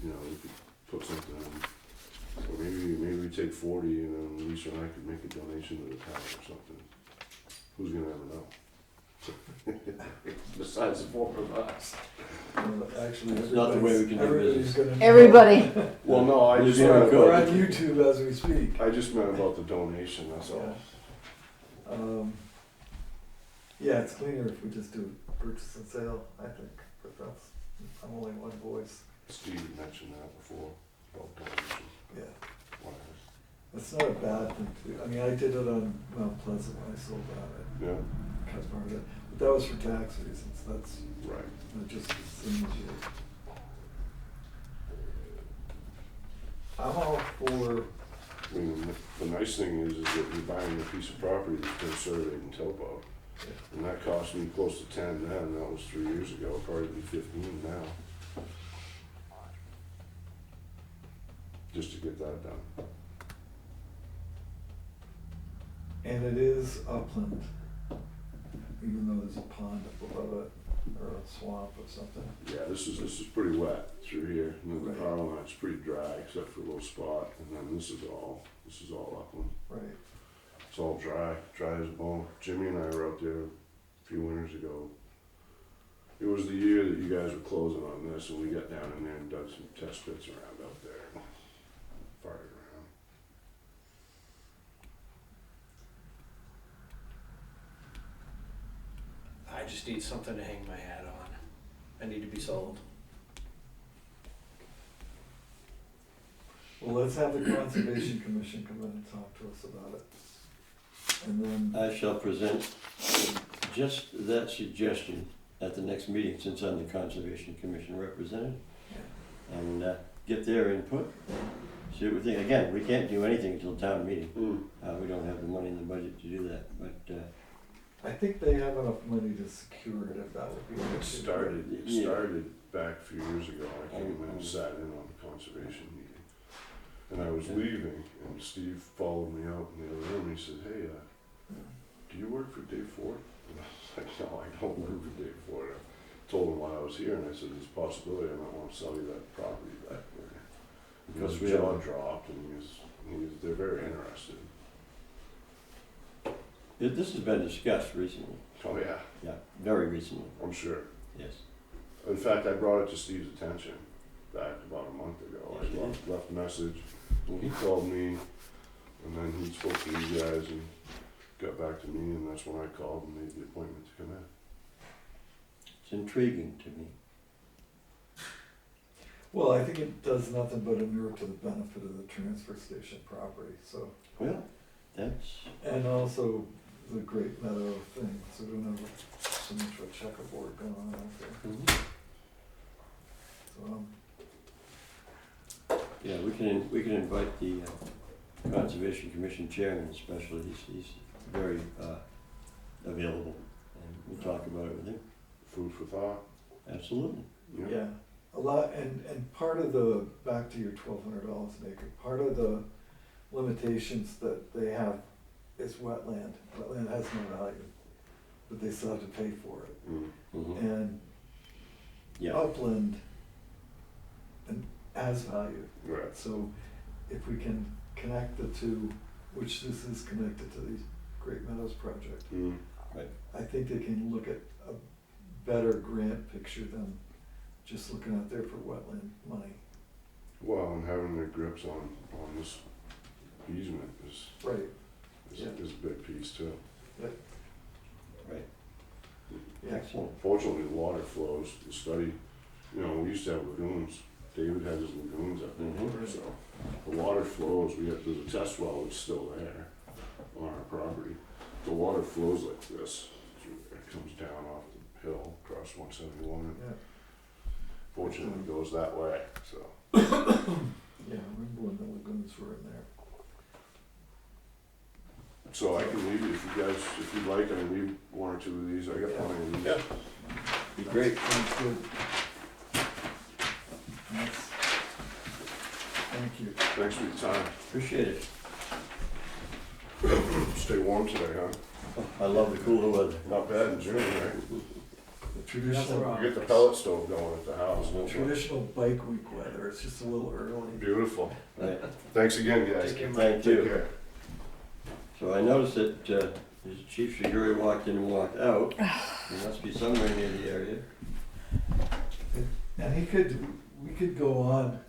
you know, we could put something in. So maybe we take 40, and then Lisa and I could make a donation to the town or something. Who's gonna ever know? Besides the four of us. Well, actually, It's not the way we can do everybody's business. gonna know. Everybody. Well, no, I just Yeah, meant good. We're on about, YouTube as we speak. I just meant about the donation, that's all. Yeah. Yeah, it's cleaner if we just do purchase and sale, I think, but I'm only one voice. Steve had mentioned that before, about donation. Yeah. Why? It's not a bad thing to do. I mean, I did it on Mount Pleasant when I sold that, Yeah, cut part of it, but that was for tax reasons, that's right. not just the same as you. I'm all for, I mean, the nice thing is that you're buying a piece of property that's been surveyed in topo. And that cost me close to 10 then, that was 3 years ago, it'll probably be 15 now. Just to get that done. and it is upland, even though there's a pond up above it, or a swamp or something. Yeah, this is pretty wet through here, and then the Right. power line's pretty dry except for a little spot, and then this is all upland. Right. It's all dry as a bone. Jimmy and I were out there a few winters ago. It was the year that you guys were closing on this, and we got down in there and dug some test pits around out there. Fired around. I just need something to hang my hat on. I need to be sold. Well, let's have the Conservation Commission come in and talk to us about it. And then, I shall present just that suggestion at the next meeting, since I'm the Conservation Commission representative, and get their input, see what we think. Again, we can't do anything until town meeting. We don't have the money in the budget to do that, but I think they have enough money to secure it if that would be. It started back a few years ago. I came in and sat in on the conservation meeting. And I was leaving, and Steve followed me out in the other room, and he said, hey, do you work for Dave Ford? And I was like, no, I don't work for Dave Ford. I told him why I was here, and I said, there's a possibility I might want to sell you that property back there. Because his jaw dropped, and they're very interested. this has been discussed recently. Oh, yeah, Yeah, very recently, I'm sure. yes. In fact, I brought it to Steve's attention back about a month ago. I left a message. He called me, and then he spoke to you guys and got back to me, and that's when I called and made the appointment to come in. It's intriguing to me. Well, I think it does nothing but inure to the benefit of the transfer station property, so. Well, that's, And also the Great Meadow thing, so we don't have so much of a checkerboard going on out there. So, yeah, we can invite the Conservation Commission Chairman especially. He's very available, and we'll talk about it with him. Food for thought. Absolutely. yeah, a lot, and part of the, back to your $1,200 an acre, part of the limitations that they have is wetland. Wetland has no value, but they still have to pay for it. Mhm. And Yeah, upland has value. Right. So if we can connect the two, which this is connected to the Great Meadows project, Mm. I think they can look at a better grant picture than just looking out there for wetland money. Well, and having their grips on this easement is Right. is a big piece too. right. Yeah. Excellent. Fortunately, the water flows. The study, we used to have lagoons. David had his lagoons up in there, so the water flows. There's a test well that's still there on our property. The water flows like this. It comes down off the hill across 171. And Yeah. fortunately, it goes that way. So Yeah, I remember when the lagoons were in there. So I can leave you if you'd like. I can leave one or two of these. I got plenty of these. Yeah. Be great. Sounds good. That's- Thank you. Thanks for your time. Appreciate it. Stay warm today, huh? I love the cooler weather. Not bad in June, right? The traditional, You get the pellet stove going at the house. traditional bike week weather, it's just a little early. Beautiful. Right. Thanks again, guys. Take care, Mike. Thank Take you. care. So I noticed that Chief Shiguri walked in and walked out. He must be somewhere near the area. And we could go on,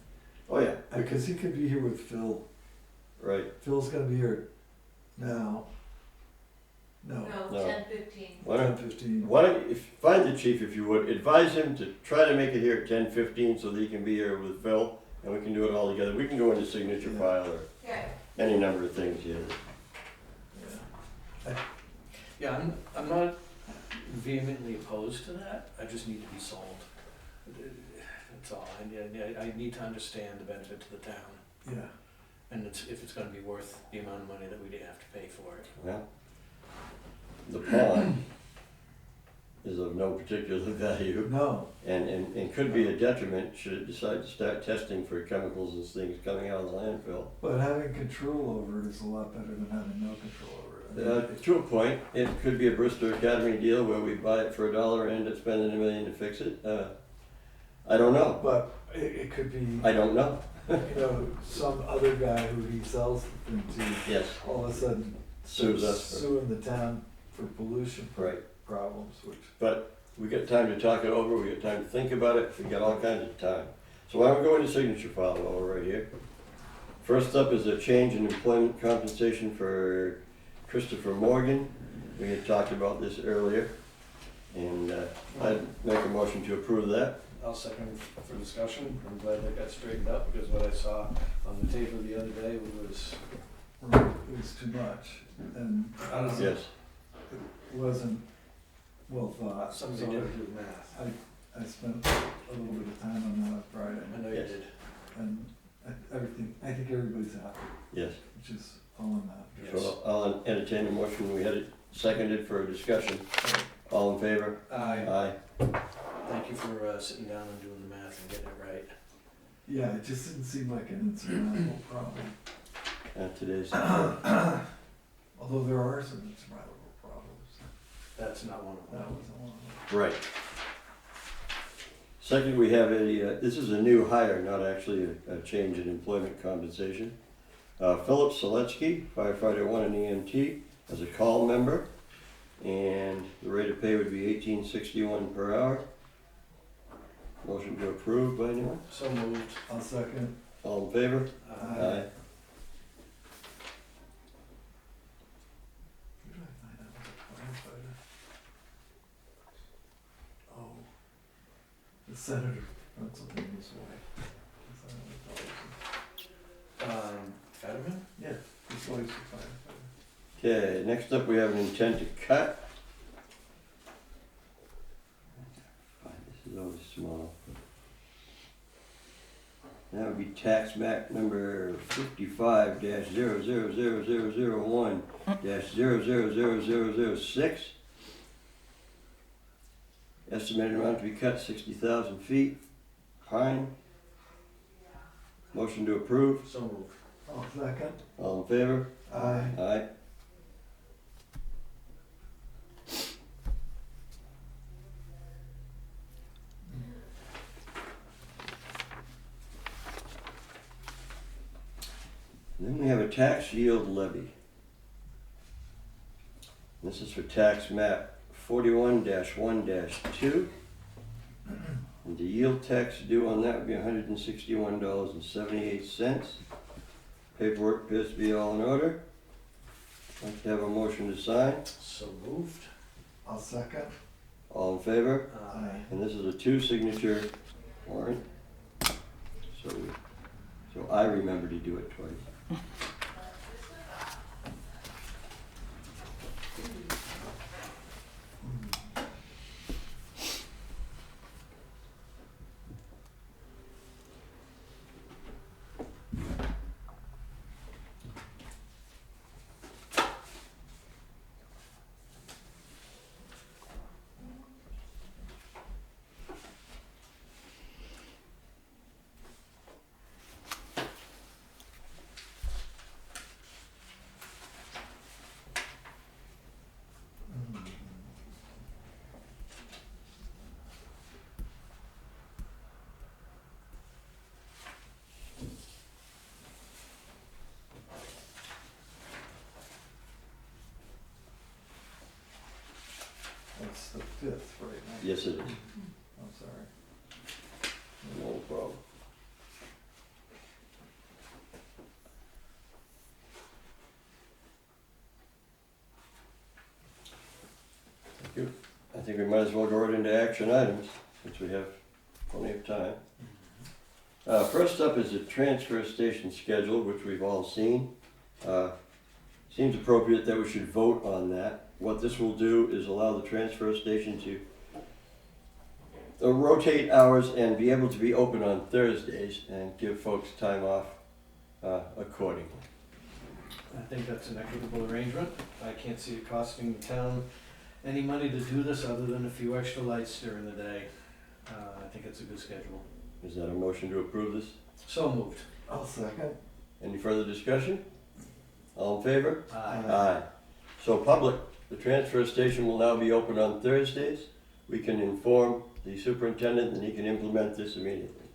Oh, yeah, because he could be here with Phil. right. Phil's gonna be here now. No, No. No, 10:15. Why don't, 10:15. why don't, find the chief if you would, advise him to try to make it here at 10:15 so that he can be here with Phil, and we can do it all together. We can go into signature Yeah. file or Yeah. any number of things here. Yeah. Yeah, I'm not vehemently opposed to that, I just need to be sold. That's all, I need to understand the benefit to the town, Yeah. and if it's gonna be worth the amount of money that we'd have to pay for it. Well, the pond is of no particular value No, and could be a detriment should it decide to start testing for chemicals and things coming out of the landfill. but having control over it is a lot better than having no control over it. I mean, To a point, it could be a Bristol Academy deal where we buy it for $1 and end up spending $1 million to fix it. I don't know. But it could be, I don't know. some other guy who he sells the thing to, Yes. all of a sudden sues us for, Suing the town for pollution right. problems, which, But we got time to talk it over, we got time to think about it, we got all kinds of time. So why don't we go into signature file while we're right here? First up is a change in employment compensation for Christopher Morgan. We had talked about this earlier, and I'd make a motion to approve that. I'll second for discussion. I'm glad that got straightened up because what I saw on the table the other day was, it was too much, and I don't know. Yes, it wasn't well thought. Somebody So didn't do the math. I spent a little bit of time on that on Friday, I know you Yes. did. and I think everybody's happy, yes. which is all in that. Yes. So I'll entertain a motion, we had it seconded for a discussion. All in favor? Aye. Aye. Thank you for sitting down and doing the math and getting it right. Yeah, it just didn't seem like an insurmountable problem, Today's, although there are some insurmountable problems. That's not one of That them. wasn't one of them. right. Second, we have this is a new hire, not actually a change in employment compensation. Philip Seletsky, firefighter 1 in EMT, as a call member, and the rate of pay would be $18.61 per hour. Motion to approve by anyone? So moved. I'll second. All in favor? Aye. Aye. Who did I find out was a firefighter? Oh, the senator from Pennsylvania's wife. Is that what it was? Fetterman? Yeah, his wife's a firefighter. Okay, next up we have an intent to cut. This is always small. That would be tax map number 55-0000001-0000006. Estimated amount to be cut 60,000 feet. Pine. Motion to approve. So moved. I'll second. All in favor? Aye. Aye. Then we have a tax yield levy. This is for tax map 41-1-2. And the yield tax due on that would be $161.78. Paperwork appears to be all in order. I'd like to have a motion to sign. So moved. I'll second. All in favor? Aye. And this is a 2-signature warrant. So I remember to do it twice. That's the 5th, right? Yes, it is. I'm sorry. No problem. Thank you. I think we might as well go right into action items, since we have plenty of time. First up is the transfer station schedule, which we've all seen. Seems appropriate that we should vote on that. What this will do is allow the transfer station to rotate hours and be able to be open on Thursdays and give folks time off accordingly. I think that's an equitable arrangement. I can't see it costing the town any money to do this other than a few extra lights during the day. I think it's a good schedule. Is that a motion to approve this? So moved. I'll second. Any further discussion? All in favor? Aye. Aye. So public, the transfer station will now be open on Thursdays. We can inform the superintendent and he can implement this immediately.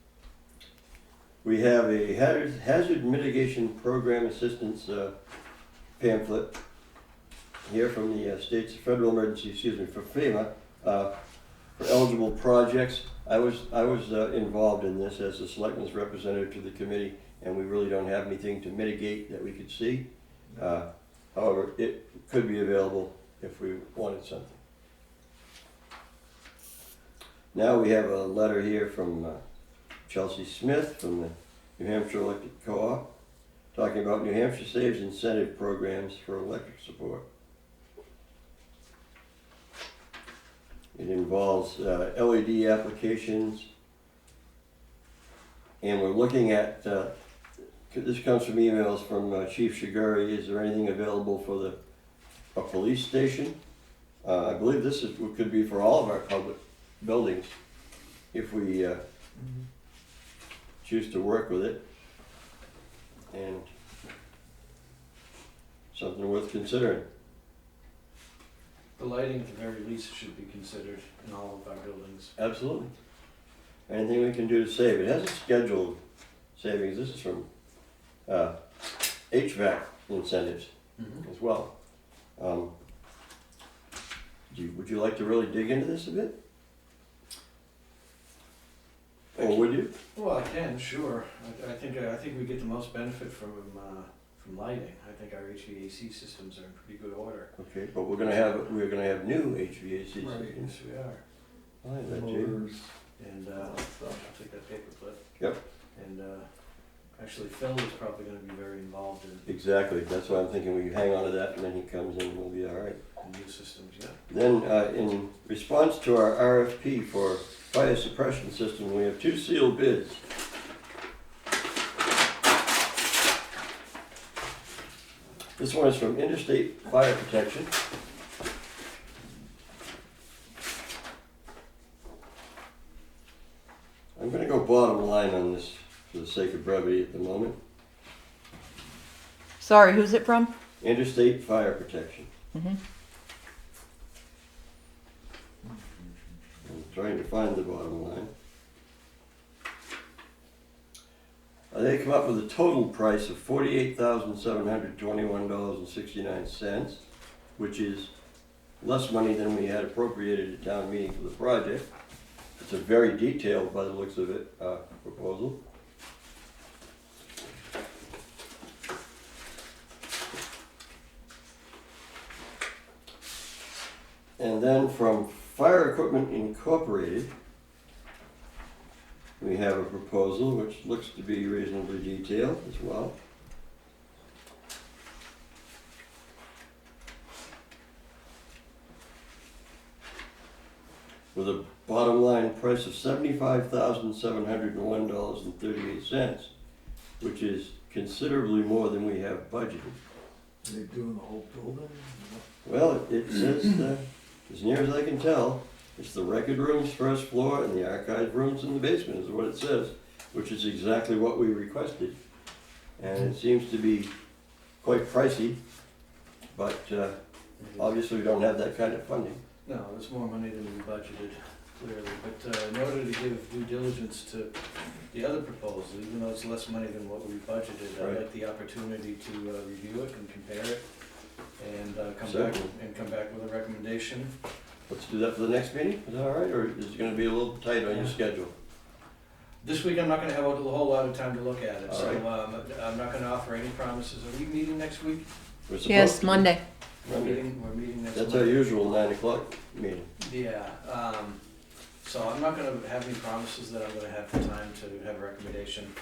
We have a hazard mitigation program assistance pamphlet. here from the state's federal emergency, for FEMA, for eligible projects. I was involved in this as the selectman's representative to the committee, and we really don't have anything to mitigate that we could see. However, it could be available if we wanted something. Now we have a letter here from Chelsea Smith from the New Hampshire Electric Co-op, talking about New Hampshire Saves incentive programs for electric support. It involves LED applications, and we're looking at, this comes from emails from Chief Shiguri. Is there anything available for a police station? I believe this could be for all of our public buildings if we choose to work with it, and something worth considering. The lighting at the very least should be considered in all of our buildings. Absolutely. Anything we can do to save. It has a scheduled savings. This is from HVAC incentives as well. Would you like to really dig into this a bit? Or would you? Well, I can, sure. I think we get the most benefit from lighting. I think our HVAC systems are in pretty good order. Okay, but we're gonna have new HVAC systems. Right. Yes, we are. I like that, Jay. Motors. And I'll take that paper clip. Yep. And actually, Phil is probably going to be very involved in Exactly. That's why I'm thinking we hang on to that, and then he comes in and we'll be all right. the new systems. Yeah. Then, in response to our RFP for fire suppression system, we have 2 sealed bids. This one is from Interstate Fire Protection. I'm going to go bottom line on this for the sake of brevity at the moment. Sorry, who's it from? Interstate Fire Protection. Mm-hmm. I'm trying to find the bottom line. They come up with a total price of $48,721.69, which is less money than we had appropriated at town meeting for the project. It's a very detailed, by the looks of it, proposal. And then from Fire Equipment Incorporated, we have a proposal which looks to be reasonably detailed as well. With a bottom line price of $75,701.38, which is considerably more than we have budgeted. Are they doing the whole building? Well, it says, as near as I can tell, it's the record rooms first floor and the archive rooms in the basement is what it says, which is exactly what we requested. And it seems to be quite pricey, but obviously we don't have that kind of funding. No, there's more money than we budgeted, clearly. But in order to give due diligence to the other proposal, even though it's less money than what we budgeted, Right. I'd like the opportunity to review it and compare it, and come Certainly. back with a recommendation. Let's do that for the next meeting, is that all right, or is it gonna be a little tight on your schedule? This week, I'm not gonna have a whole lot of time to look at it, All so right. I'm not gonna offer any promises. Are we meeting next week? We're supposed Yes, to. Monday. We're meeting next That's Monday. our usual 9 o'clock meeting. Yeah, so I'm not gonna have any promises that I'm gonna have the time to have a recommendation.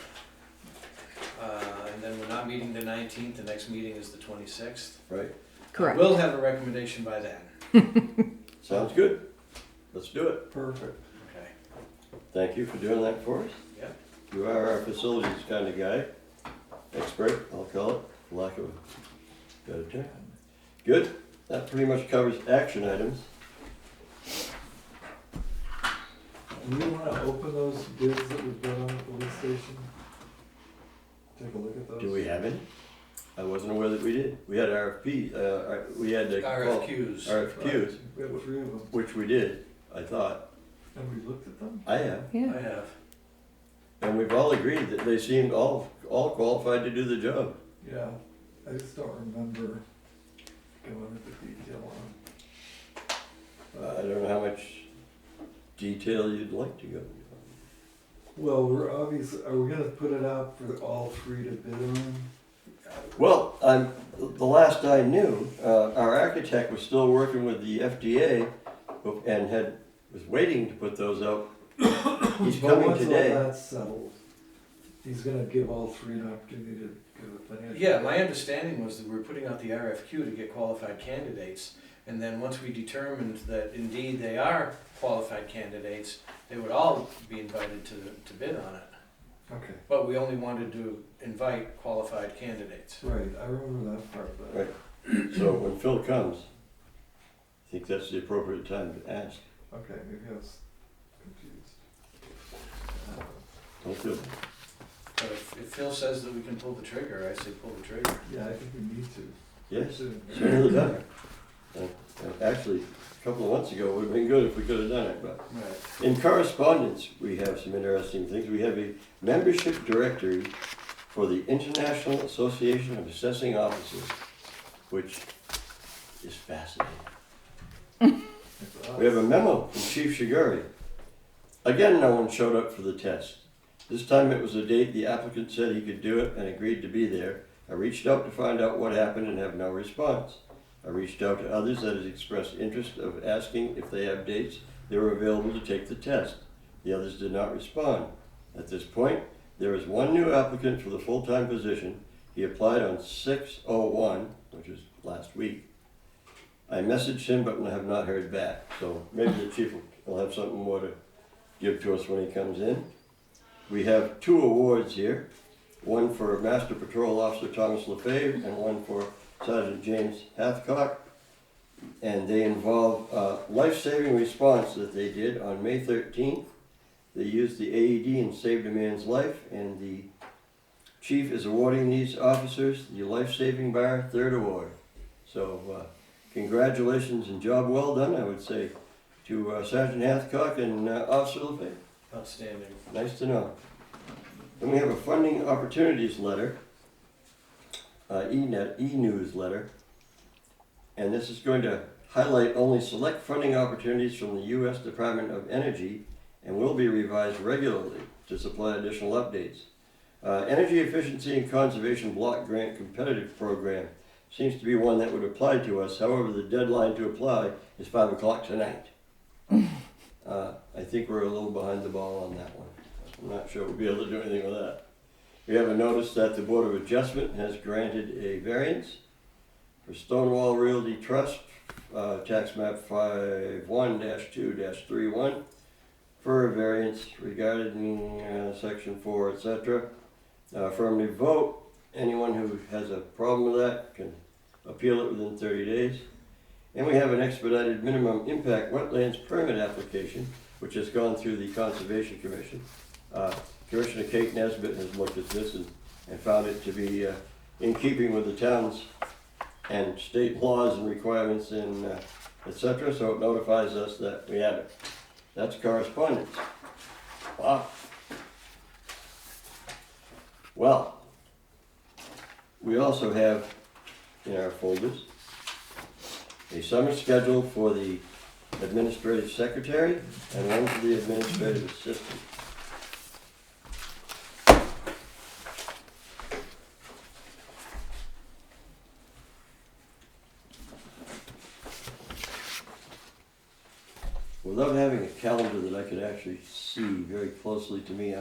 And then we're not meeting the 19th, the next meeting is the 26th. Right, Correct. We'll have a recommendation by then. sounds good. Let's do it. Perfect. Okay. Thank you for doing that for us. Yep. You are our facilities kind of guy, expert, I'll call it, for lack of a better term. Good, that pretty much covers action items. Do we wanna open those bids that we've got on the police station? Take a look at those? Do we have any? I wasn't aware that we did. We had RFP, we had to call RFQs. RFQs, We have 3 of them. which we did, I thought. And we looked at them? I have. I Yeah. have. And we've all agreed that they seemed all qualified to do the job. Yeah. I just don't remember. go into detail on. I don't know how much detail you'd like to go into. Well, are we gonna put it out for all three to bid on? Well, the last I knew, our architect was still working with the FDA and was waiting to put those out. He's But coming once today. all that's settled, he's gonna give all three an opportunity to give a financial. Yeah, my understanding was that we were putting out the RFQ to get qualified candidates, and then once we determined that indeed they are qualified candidates, they would all be invited to bid on it. Okay, But we only wanted to invite qualified candidates. right, I remember that part of that. Right. So when Phil comes, I think that's the appropriate time to ask. Okay, maybe I was confused. Don't feel bad. But if Phil says that we can pull the trigger, I say pull the trigger. Yeah, I think we need to. Yes, Soon. sooner the better. Actually, a couple of months ago, it would have been good if we could have done it, but. Right. In correspondence, we have some interesting things. We have a membership directory for the International Association of Assessing Officers, which is fascinating. It's us. We have a memo from Chief Shiguri. Again, no one showed up for the test. This time it was a date the applicant said he could do it and agreed to be there. I reached out to find out what happened and have no response. I reached out to others that has expressed interest of asking if they have dates they were available to take the test. The others did not respond. At this point, there is one new applicant for the full-time position. He applied on 6/01, which is last week. I messaged him but have not heard back, so maybe the chief will have something more to give to us when he comes in. We have 2 awards here, one for Master Patrol Officer Thomas LaFave and one for Sergeant James Hathcock. And they involve life-saving response that they did on May 13th. They used the AED and saved a man's life, and the chief is awarding these officers the life-saving bar 3rd award. So congratulations and job well done, I would say, to Sergeant Hathcock and Officer LaFave. Outstanding. Nice to know. Then we have a funding opportunities letter, e-newsletter, and this is going to highlight only select funding opportunities from the U.S. Department of Energy and will be revised regularly to supply additional updates. Energy Efficiency and Conservation Block Grant Competitive Program seems to be one that would apply to us. However, the deadline to apply is 5 o'clock tonight. I think we're a little behind the ball on that one. I'm not sure we'll be able to do anything with that. We have a notice that the Board of Adjustment has granted a variance for Stonewall Realty Trust, tax map 51-2-31, for a variance regarding section 4, etc. Affirmative vote. Anyone who has a problem with that can appeal it within 30 days. And we have an expedited minimum impact wetlands permit application, which has gone through the Conservation Commission. Commissioner Kate Nesbitt has looked at this and found it to be in keeping with the town's and state laws and requirements and etc. So it notifies us that we have it. That's correspondence. Wow. Well, we also have in our folders a summer schedule for the administrative secretary and one for the administrative assistant. Without having a calendar that I could actually see very closely to me,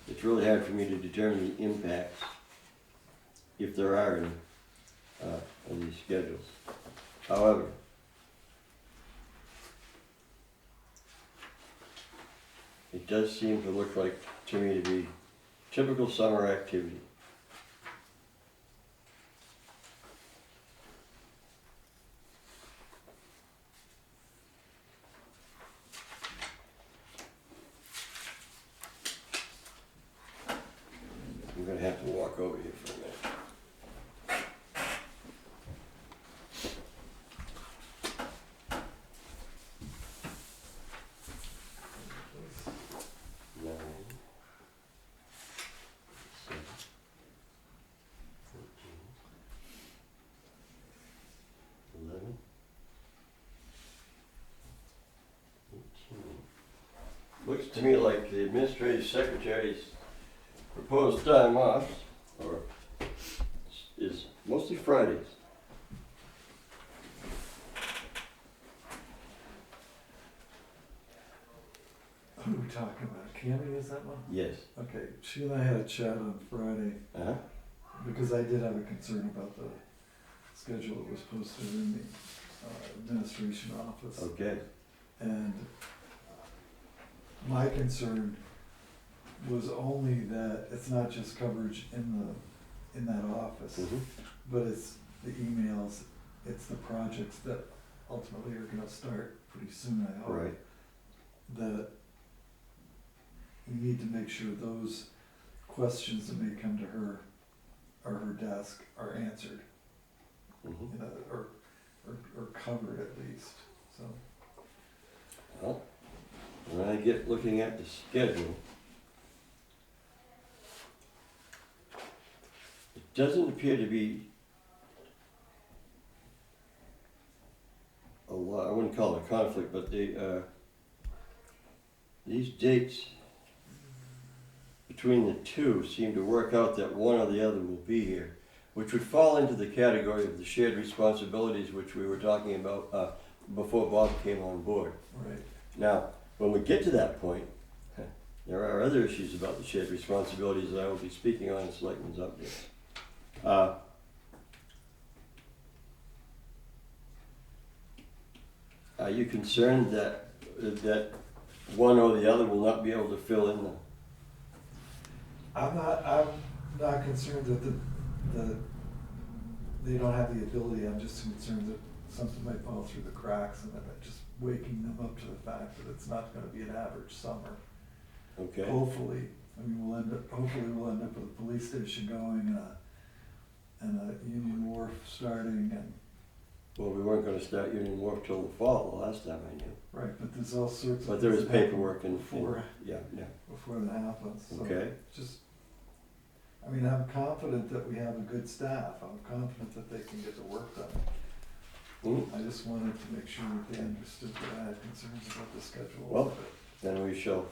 it's really hard for me to determine the impacts, if there are any, of these schedules. However, it does seem to look like, to me, to be typical summer activity. I'm gonna have to walk over here for a minute. Nine, 7, 14, 11, to me like the administrative secretary's proposed time off is mostly Fridays. Who are we talking about? Cammy, is that one? Yes. Okay, she and I had a chat on Friday, Uh-huh. because I did have a concern about the schedule that was posted in the administration office. Okay. And my concern was only that it's not just coverage in that office, Mhm. but it's the emails, it's the projects that ultimately are gonna start pretty soon, I hope. Right. That we need to make sure those questions that may come to her or her desk are answered, Mhm. you know, or covered at least, so. Well, when I get looking at the schedule, it doesn't appear to be a lot, I wouldn't call it a conflict, but these dates between the two seem to work out that one or the other will be here, which would fall into the category of the shared responsibilities which we were talking about before Bob came on board. Right. Now, when we get to that point, there are other issues about the shared responsibilities that I will be speaking on in Selectmen's update. Are you concerned that one or the other will not be able to fill in the? I'm not concerned that they don't have the ability, I'm just concerned that something might fall through the cracks and that it's just waking them up to the fact that it's not gonna be an average summer. Okay. Hopefully, I mean, hopefully we'll end up with a police station going and a Union Wharf starting and, Well, we weren't gonna start Union Wharf till the fall, the last time I knew. right, but there's all sorts of. But there is things that happen paperwork and, Before, yeah, before that happens, so. okay. Just, I mean, I'm confident that we have a good staff, I'm confident that they can get the work done. Mhm. I just wanted to make sure that they understood that I had concerns about the schedule. Well, then we shall,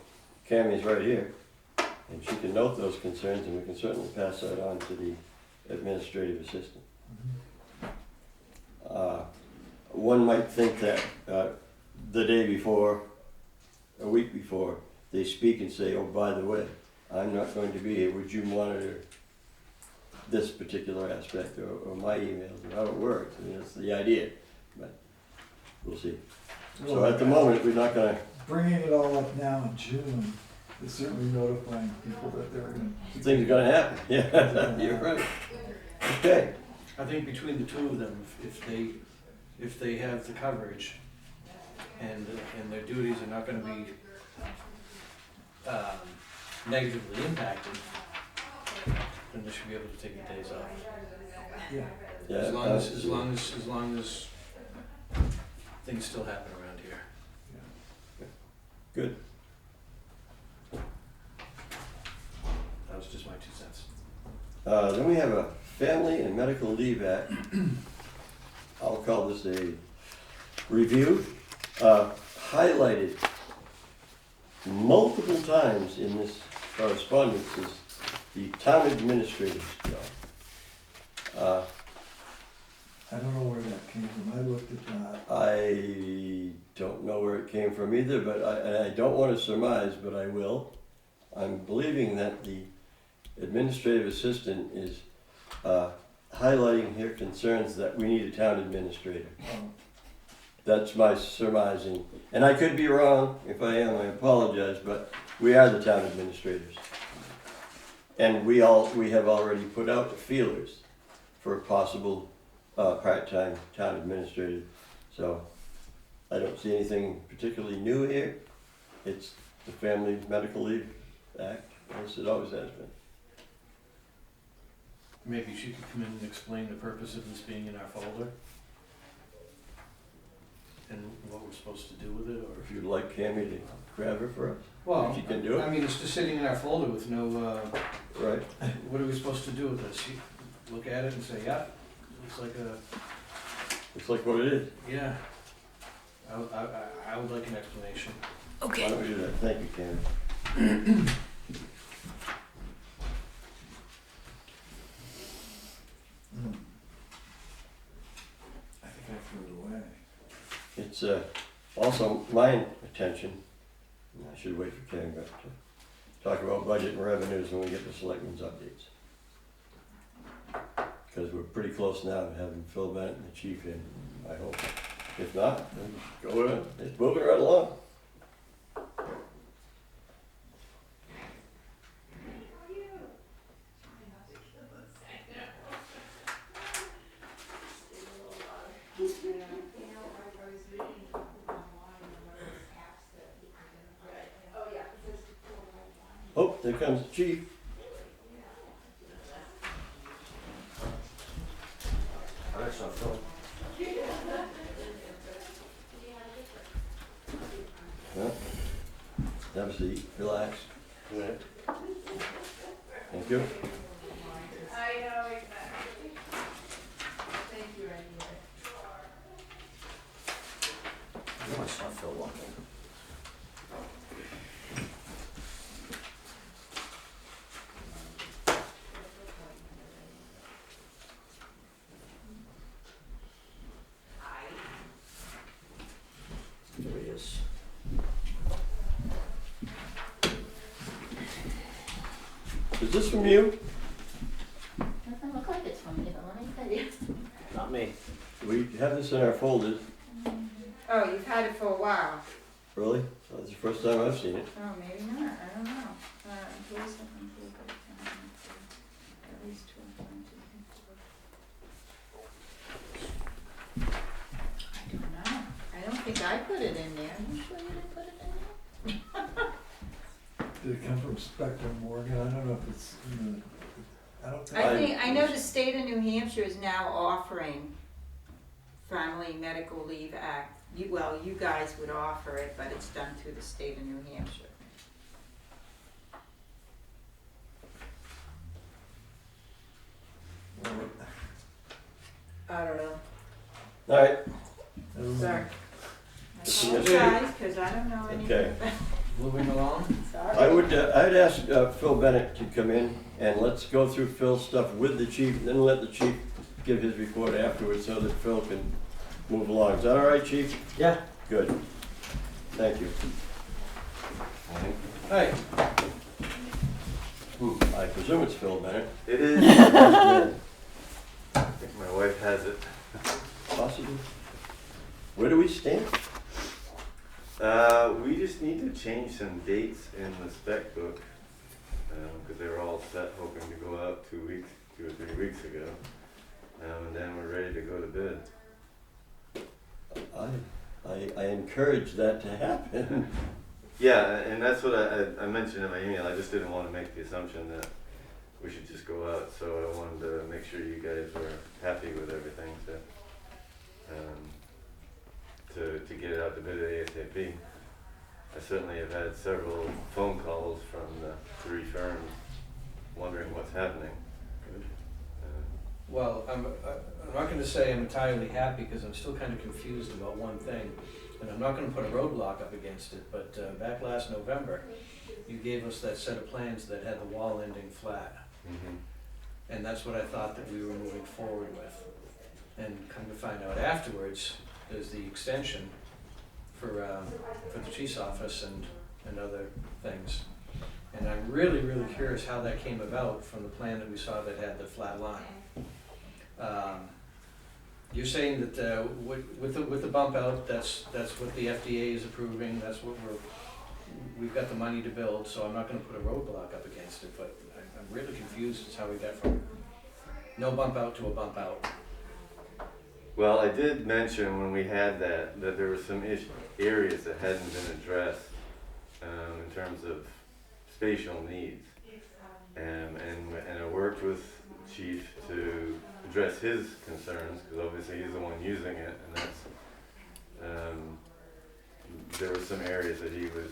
Cammie's right here, and she can note those concerns, and we can certainly pass that on to the administrative assistant. Mhm. One might think that the day before, a week before, they speak and say, oh, by the way, I'm not going to be here, would you monitor this particular aspect, or my emails, or how it works? I mean, that's the idea, but we'll see. So at the moment, we're not gonna, Bringing it all up now in June is certainly notifying people that they're gonna. things are gonna happen, yeah, you're right. Okay, I think between the two of them, if they have the coverage and their duties are not gonna be negatively impacted, then they should be able to take the days off. Yeah. yeah. As long as things still happen around here. Good. That was just my 2 cents. Then we have a Family and Medical Leave Act. I'll call this a review. Highlighted multiple times in this correspondence is the town administrator's job. I don't know where that came from, I looked at that. I don't know where it came from either, but I don't want to surmise, but I will. I'm believing that the administrative assistant is highlighting her concerns that we need a town administrator. That's my surmising. And I could be wrong. If I am, I apologize, but we are the town administrators. And we have already put out the feelers for a possible part-time town administrator. So I don't see anything particularly new here. It's the Family Medical Leave Act, as it always has been. Maybe she could come in and explain the purpose of this being in our folder and what we're supposed to do with it, or If you'd like Cammie to grab her for us, well, if you can do it. I mean, it's just sitting in our folder with no. Right. What are we supposed to do with this? You look at it and say, "Yeah, looks like a It's like what it is. yeah." I would like an explanation. Why Okay. don't we do that? Thank you, Karen. I think I threw it away. It's also my attention, and I should wait for Karen to talk about budget and revenues when we get the selectmen's updates. Because we're pretty close now to having Phil Bennett and the chief in, I hope. If not, then go with it. It's moving right along. Oh, there comes the chief. That's not Phil. Well, have a seat, relax. Good. Thank you. I know, exactly. Thank you, anyway. No, it's not Phil walking. There he is. Is this from you? Doesn't look like it's from me, but let me tell you. Not me. We have this in our folders. Oh, you've had it for a while. Really? That's the first time I've seen it. Oh, maybe not, I don't know. Employees have improved their time, at least 2 I don't know. I don't think I put it in there. Are you sure you didn't put it in there? Did it come from Spectrum Morgan? I don't know if it's in the, I don't think. I know the state of New Hampshire is now offering Family Medical Leave Act. You guys would offer it, but it's done through the state of New Hampshire. I don't know. All right. I don't know. Sorry. I This is- apologize, because I don't know anything. Okay. Moving along. Sorry. I'd ask Phil Bennett to come in and let's go through Phil's stuff with the chief, and then let the chief give his report afterwards so that Phil can move along. Is that all right, chief? Yeah. Good. Thank you. Hey. I presume it's Phil Bennett. It is. I think my wife has it. Possibly. Where do we stand? We just need to change some dates in the spec book, because they were all set, hoping to go out 2 or 3 weeks ago. And then we're ready to go to bid. I encourage that to happen. Yeah, and that's what I mentioned in my email. I just didn't want to make the assumption that we should just go out, so I wanted to make sure you guys were happy with everything, to get it out to bid ASAP. I certainly have had several phone calls from the 3 firms wondering what's happening. Well, I'm not going to say I'm entirely happy because I'm still kind of confused about one thing. And I'm not going to put a roadblock up against it, but back last November, you gave us that set of plans that had the wall ending flat. And that's what I thought that we were moving forward with. And come to find out afterwards, there's the extension for the chief's office and other things. And I'm really, really curious how that came about from the plan that we saw that had the flat line. You're saying that with the bump out, that's what the FDA is approving, that's what we've got the money to build, so I'm not gonna put a roadblock up against it, but I'm really confused as how we got from no bump out to a bump out. Well, I did mention when we had that there were some areas that hadn't been addressed in terms of spatial needs, and I worked with Chief to address his concerns, because obviously he's the one using it, and there were some areas that he was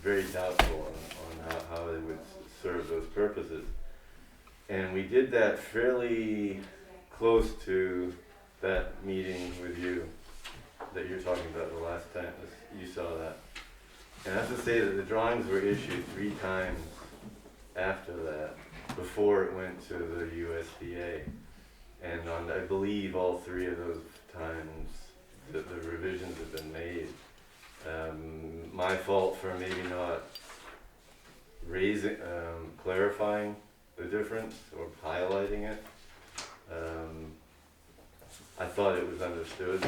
very doubtful on how they would serve those purposes. And we did that fairly close to that meeting with you that you're talking about the last time you saw that. And I have to say that the drawings were issued 3 times after that, before it went to the USDA. And on, I believe, all 3 of those times, the revisions have been made. My fault for maybe not clarifying the difference or highlighting it. I thought it was understood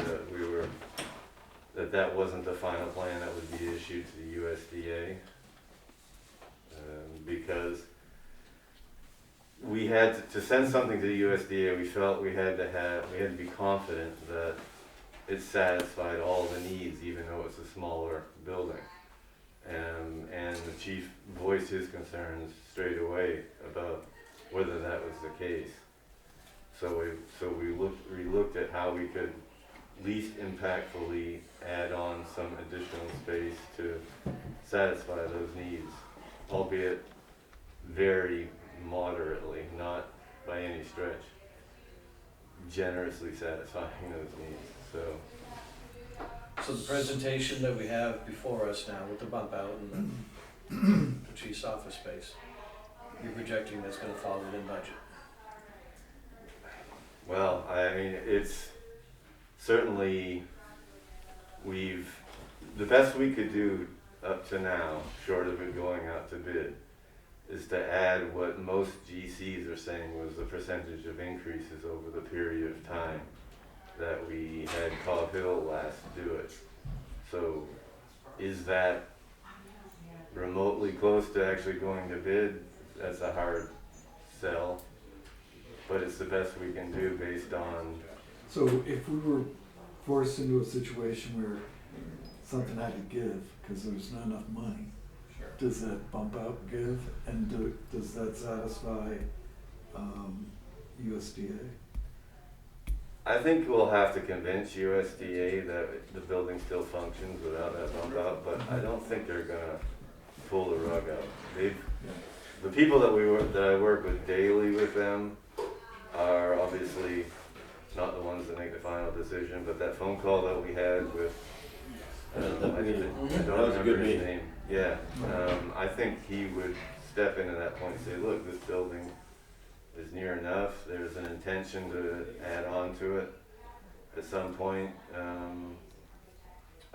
that that wasn't the final plan that would be issued to the USDA. Because we had to send something to the USDA, we felt we had to be confident that it satisfied all the needs, even though it's a smaller building. And the chief voiced his concerns straight away about whether that was the case. So we looked at how we could least impactfully add on some additional space to satisfy those needs, albeit very moderately, not by any stretch, generously satisfying those needs. So the presentation that we have before us now with the bump out and the chief's office space, you're projecting that's gonna fall within budget? Well, I mean, it's certainly, the best we could do up to now, short of it going out to bid, is to add what most GCs are saying was the percentage of increases over the period of time that we had Cobb Hill last do it. So is that remotely close to actually going to bid? That's a hard sell, but it's the best we can do based on. So if we were forced into a situation where something had to give because there's not enough money, does that bump out give, and does that satisfy USDA? I think we'll have to convince USDA that the building still functions without that bump out, but I don't think they're gonna pull the rug out. The people that I work with daily with them are obviously not the ones that make the final decision, but that phone call that we had with, I don't remember his name. Yeah, I think he would step into that point and say, look, this building is near enough, there's an intention to add on to it at some point.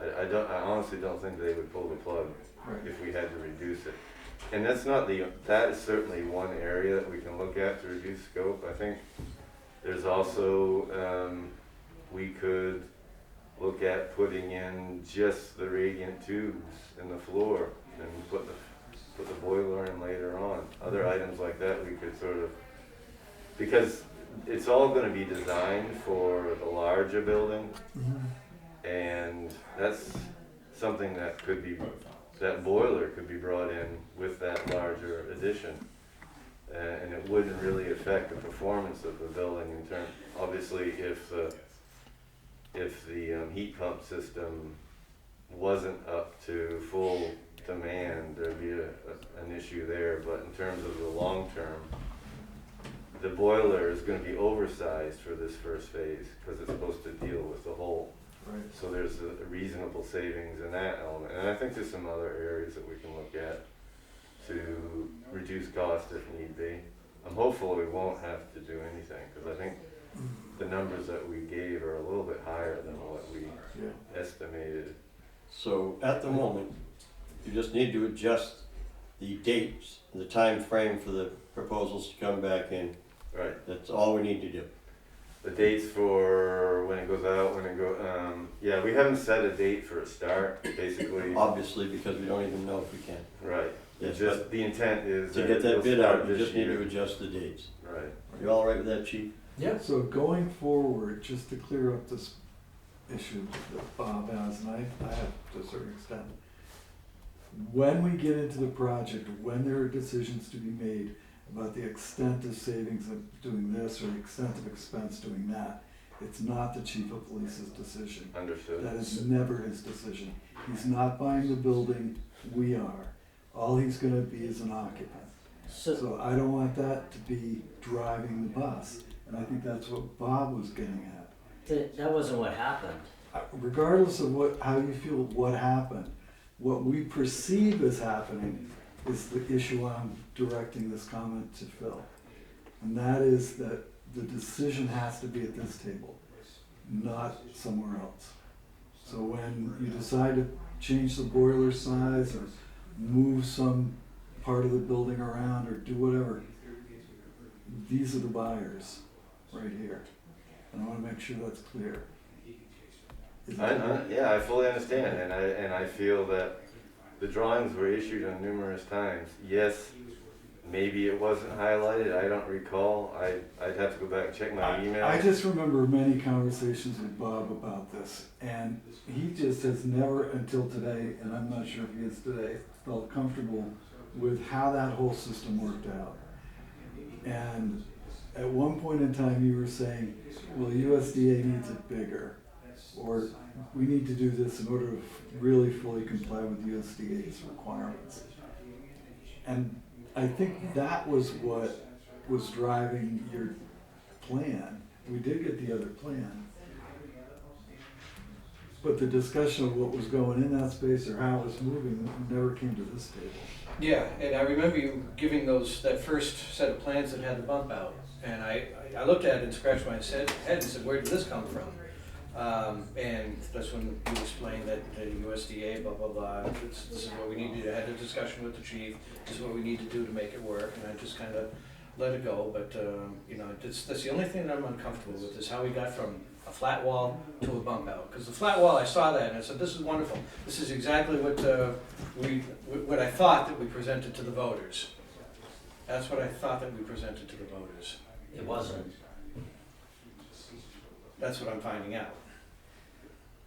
I honestly don't think they would pull the plug if we had to reduce it. And that is certainly one area that we can look at to reduce scope. I think there's also, we could look at putting in just the radiant tubes in the floor and put the boiler in later on. Other items like that we could sort of, because it's all going to be designed for the larger building, and that's something that that boiler could be brought in with that larger addition, and it wouldn't really affect the performance of the building in terms, obviously if the heat pump system wasn't up to full demand, there'd be an issue there, but in terms of the long term, the boiler is going to be oversized for this first phase because it's supposed to deal with the whole. Right. So there's a reasonable savings in that element. And I think there's some other areas that we can look at to reduce cost if need be. I'm hopeful we won't have to do anything because I think the numbers that we gave are a little bit higher than what we estimated. So at the moment, you just need to adjust the dates, the time frame for the proposals to come back in. Right. That's all we need to do. The dates for when it goes out, yeah, we haven't set a date for a start, basically. Obviously, because we don't even know if we can. Right. Yes, Just the intent is to that get that it'll bid start out, you this just need to year. adjust the dates. Right. You all right with that, Chief? Yeah. So going forward, just to clear up this issue that Bob has, and I have to a certain extent, when we get into the project, when there are decisions to be made about the extent of savings of doing this or the extent of expense doing that, it's not the chief of police's decision. Understood. That is never his decision. He's not buying the building, we are. All he's gonna be is an occupant. So I don't want that to be driving the bus, and I think that's what Bob was getting at. That wasn't what happened. Regardless of how you feel what happened, What we perceive as happening is the issue I'm directing this comment to Phil. And that is that the decision has to be at this table, not somewhere else. So when you decide to change the boiler size or move some part of the building around or do whatever, these are the buyers right here. And I wanna make sure that's clear. Is that clear? Yeah, I fully understand, and I feel that the drawings were issued on numerous times. Yes, maybe it wasn't highlighted, I don't recall, I'd have to go back and check my email. I just remember many conversations with Bob about this, and he just has never until today, and I'm not sure if he is today, felt comfortable with how that whole system worked out. And at one point in time, you were saying, well, USDA needs it bigger, or we need to do this in order to really fully comply with USDA's requirements. And I think that was what was driving your plan. We did get the other plan. But the discussion of what was going in that space or how it was moving never came to this table. Yeah, and I remember you giving that first set of plans that had the bump out. And I looked at it and scratched my head and said, where did this come from? And that's when you explained that the USDA, blah, blah, blah, this is what we need to do. I had a discussion with the chief, this is what we need to do to make it work, and I just kind of let it go. But, that's the only thing that I'm uncomfortable with, is how we got from a flat wall to a bump out. Because the flat wall, I saw that and I said, this is wonderful. This is exactly what I thought that we presented to the voters. That's what I thought that we presented to the voters. It wasn't. That's what I'm finding out.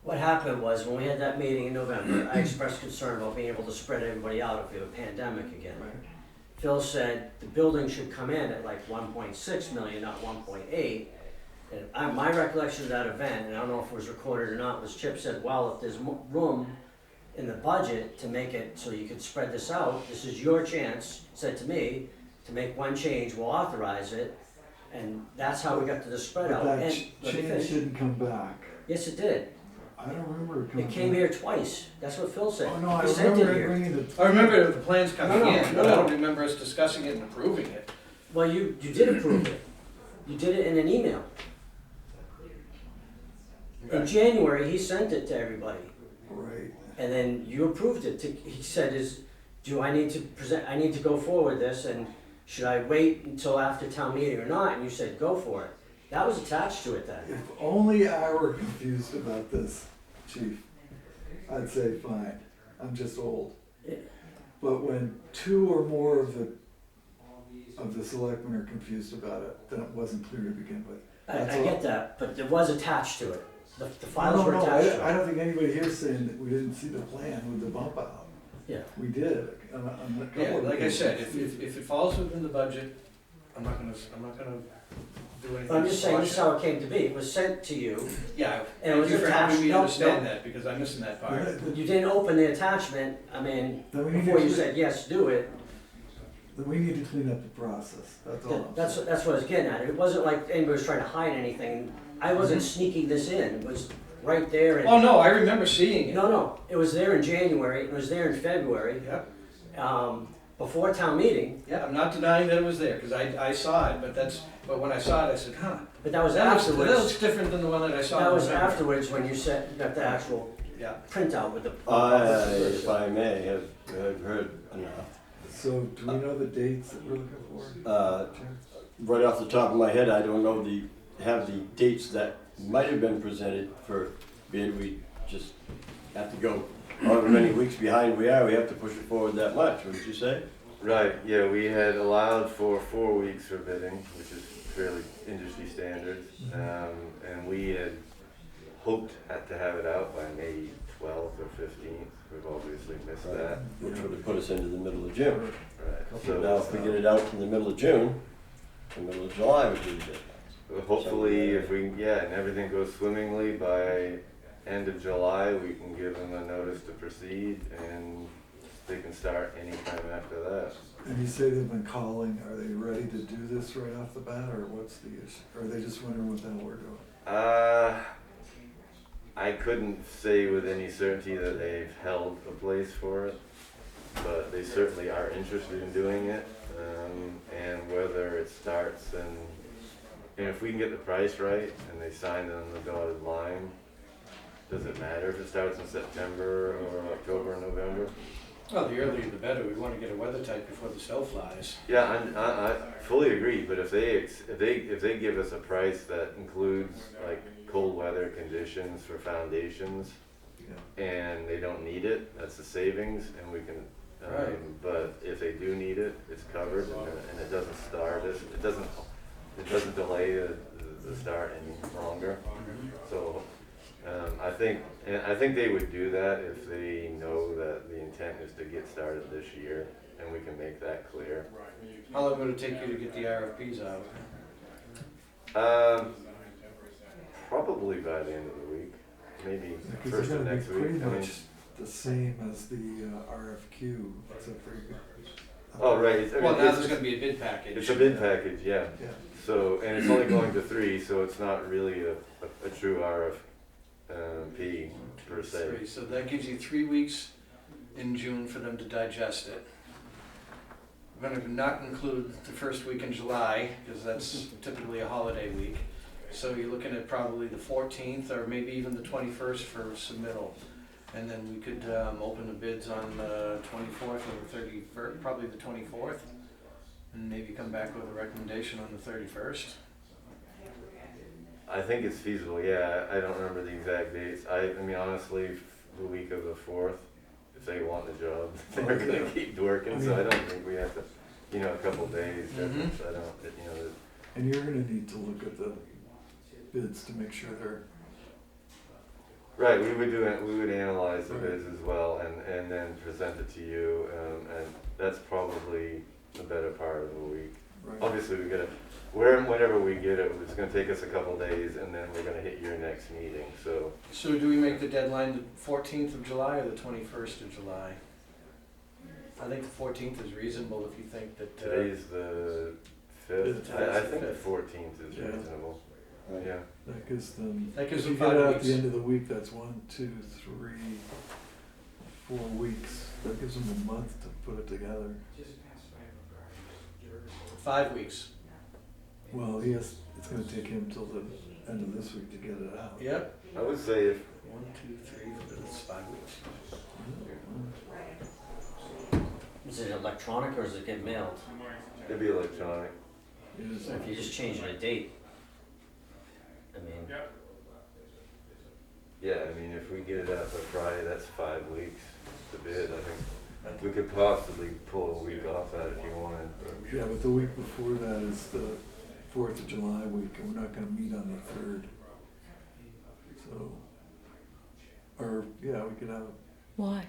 What happened was, when we had that meeting in November, I expressed concern about being able to spread everybody out if we have a pandemic again. Phil said the building should come in at like 1.6 million, not 1.8. And my recollection of that event, and I don't know if it was recorded or not, was Chip said, well, if there's room in the budget to make it so you could spread this out, this is your chance, said to me, to make one change, we'll authorize it. And that's how we got to the spread But out. that And let me change finish. didn't come back. Yes, it did. I don't remember it coming It back. came here twice. That's what Phil said. Oh, no, I He sent remember it it here. bringing the. I remember the plans coming No, in, but I don't remember us discussing it and approving it. Well, you did approve it. You did it in an email. In January, he sent it to everybody. Right. And then you approved it. He said, do I need to present, I need to go forward this, and should I wait until after town meeting or not? And you said, go for it. That was attached to it then. If only I were confused about this, chief, I'd say fine, I'm just old. Yeah. But when two or more of the selectmen are confused about it, then it wasn't clear to begin with. That's I all. get that, but it was attached to it. The files No, were no, attached to I it. don't think anybody here is saying that we didn't see the plan with the bump out. Yeah. We did. On a couple Yeah, of like I said, occasions. if it falls within the budget, I'm not gonna do anything. I'm just saying, this is squash how it came to be. It was sent to you. it. Yeah, And it was thank you for attached. helping me No, understand no. that, because I'm missing that part. You didn't open the attachment, I mean, Then we need before to- you said, yes, do it. Then we need to clean up the process, that's all. I'm That's saying. what I was getting at. It wasn't like anybody was trying to hide anything. I wasn't sneaking this in. It was right there. And, Oh, no, I remember seeing it. no, it was there in January. It was there in February. Yep, Before town meeting. yeah, I'm not denying that it was there, because I saw it, but when I saw it, I said, huh, But that was that afterwards. looks different than the one that I saw. That in was November. afterwards when you got the actual Yeah. printout with the. If I may, have heard enough. So do we know the dates that we're looking for? Chair? Right off the top of my head, I don't know have the dates that might have been presented for bid. We just have to go however many weeks behind we are, we have to push it forward that much, wouldn't you say? Right, yeah, we had allowed for 4 weeks for bidding, which is fairly industry standard. And we had hoped to have it out by May 12th or 15th. We've obviously missed that. Which would have put us into the middle of June. Right. So now if we get it out in the middle of June, the middle of July would be the deadline. Hopefully, if we, and everything goes swimmingly, by end of July, we can give them a notice to proceed, and they can start anytime after that. And you say they've been calling, are they ready to do this right off the bat, or what's the issue? Or are they just wondering what the hell we're doing? I couldn't say with any certainty that they've held a place for it, but they certainly are interested in doing it. And whether it starts and if we can get the price right and they sign it on the dotted line, does it matter if it starts in September or October or November? Well, the earlier the better, we wanna get a weather type before the snow flies. Yeah, I fully agree, but if they give us a price that includes like cold weather conditions for foundations Yeah. and they don't need it, that's a savings and we can, Right. but if they do need it, it's covered and it doesn't start, it doesn't delay the start any longer. So, I think they would do that if they know that the intent is to get started this year and we can make that clear. How long would it take you to get the RFPs out? Probably by the end of the week, maybe Because first they're of gonna next be week. pretty I mean, much the same as the RFQ, except for you. oh, right. I mean, Well, now it's- there's gonna be a bid package. It's a bid package, yeah. Yeah. So, and it's only going to 3, so it's not really a true RFP per se. So that gives you 3 weeks in June for them to digest it. We're gonna not include the first week in July, because that's typically a holiday week. So you're looking at probably the 14th or maybe even the 21st for submittal. And then we could open the bids on the 24th or the 31st, probably the 24th. And maybe come back with a recommendation on the 31st. I think it's feasible, yeah. I don't remember the exact dates. I mean, honestly, the week of the 4th, if they want the job, they're gonna keep working, so I don't think we have to, a couple days difference. I don't, And you're gonna need to look at the bids to make sure they're, right, we would analyze the bids as well and then present it to you, and that's probably the better part of the week. right, Obviously, whenever we get it, it's gonna take us a couple days and then we're gonna hit your next meeting, so. So do we make the deadline the 14th of July or the 21st of July? I think the 14th is reasonable if you think that. Today's the 5th. Today's I the think the 5th. 14th is Yeah. reasonable. Right. Yeah. that gives them, That gives if you them get 5 it at weeks. the end of the week, that's 1, 2, 3, 4 weeks. That gives them a month to put it together. 5 weeks. Well, it's gonna take him till the end of this week to get it out. Yep. I would say if, 1, 2, 3, that's 5 weeks. Is it electronic or does it get mailed? it'd be electronic. It is, So if you just change the date, I mean, Yeah, I mean, if we get it out by Friday, that's 5 weeks to bid. I think we could possibly pull a week off that if you wanted. But yeah, but the week before that is the 4th of July week, and we're not gonna meet on the 3rd. So, or, yeah, we could have, Why?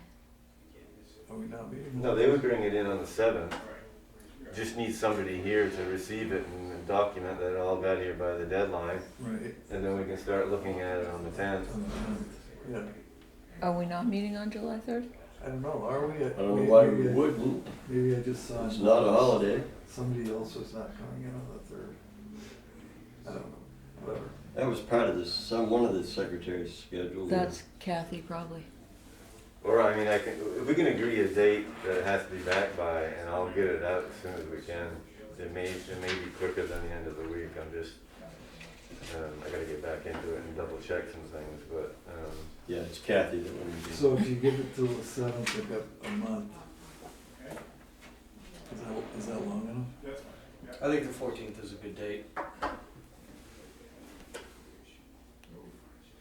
are we not meeting? No, they would bring it in on the 7th. Just need somebody here to receive it and document that it all got here by the deadline. Right, And then we can start looking at it on the 10th. on the 10th, yeah. Are we not meeting on July 3rd? I don't know, are we? I don't know why we wouldn't. Maybe I just saw. It's not a holiday. Somebody else was not coming in on the 3rd. I don't know, whatever. That was part of this, one of the secretary's schedule. That's Kathy probably. Or, I mean, if we can agree a date that it has to be back by, and I'll get it out as soon as we can. It may be quicker than the end of the week. I'm just, I gotta get back into it and double check some things, but, Yeah, it's Kathy that wouldn't be. So if you give it till the 7th, they've got a month. Is that long enough? I think the 14th is a good date.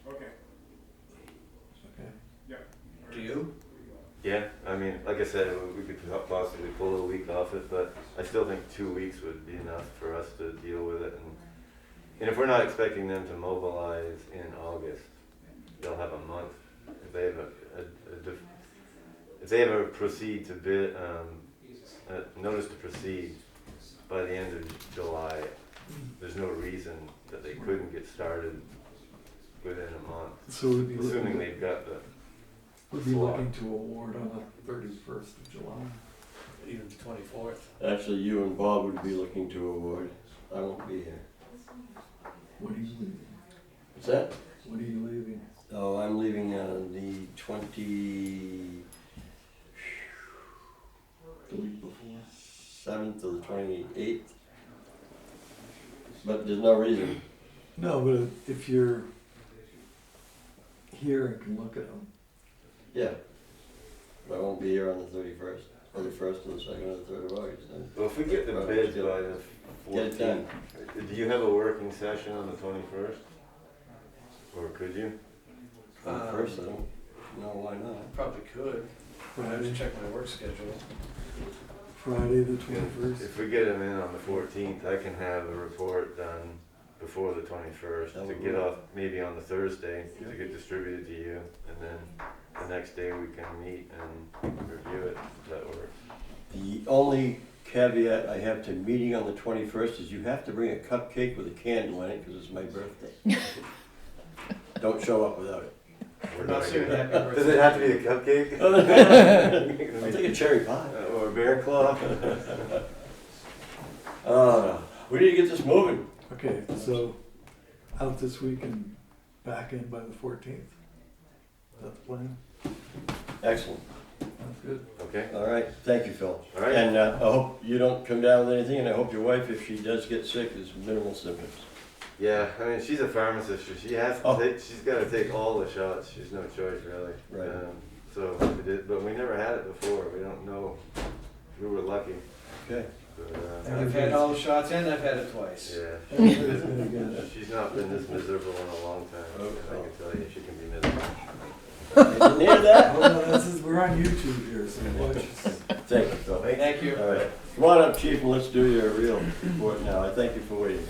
Okay. Do you? yeah, I mean, like I said, we could possibly pull a week off it, but I still think 2 weeks would be enough for us to deal with it. And if we're not expecting them to mobilize in August, they'll have a month. If they have a proceed to bid, notice to proceed by the end of July, there's no reason that they couldn't get started within a month, So we'd be assuming looking, they've got the. we'd be looking to award on the 31st of July. Even the 24th. Actually, you and Bob would be looking to award. I won't be here. When are you leaving? What's that? When are you leaving? Oh, I'm leaving on the the week before, 7th or the 28th. But there's no reason. No, but if you're here and can look at them, Yeah. But I won't be here on the 31st, or the 1st, or the 2nd, or the 3rd of August. Then. Well, if we get the bids by the Get it done. 14th, do you have a working session on the 21st? Or could you? On the 1st, I don't know why not. Probably could. I have to check my work schedule. Friday the 21st. If we get them in on the 14th, I can have a report done before the 21st That to would get work. off maybe on the Thursday to get distributed to you, and then the next day we can meet and review it. Does that work? The only caveat I have to meeting on the 21st is you have to bring a cupcake with a candle in it because it's my birthday. Don't show up without it. We're not saying happy Does birthday. it have to be a cupcake? I'll take a cherry pie. Or a bear claw? Oh, no. We need to get this moving. Okay, so out this week and back in by the 14th. That's the plan? Excellent. That's good. Okay. All right. Thank you, Phil. All right. And I hope you don't come down with anything, and I hope your wife, if she does get sick, is minimal symptoms. Yeah, I mean, she's a pharmacist, so she has to Oh. take, she's gotta take all the shots, she's no choice really. Right. So, we did, but we never had it before, we don't know, we were lucky, Okay. but, I've had all the shots and I've had it twice. yeah. Everybody's gonna get it. She's not been this miserable in a long time, Oh. and I can tell you, she can be miserable. Did you hear that? Well, no, we're on YouTube here, so watch us. Thank you, Phil. Thank you. All right. Come on up, Chief, and let's do your real report now. I thank you for waiting.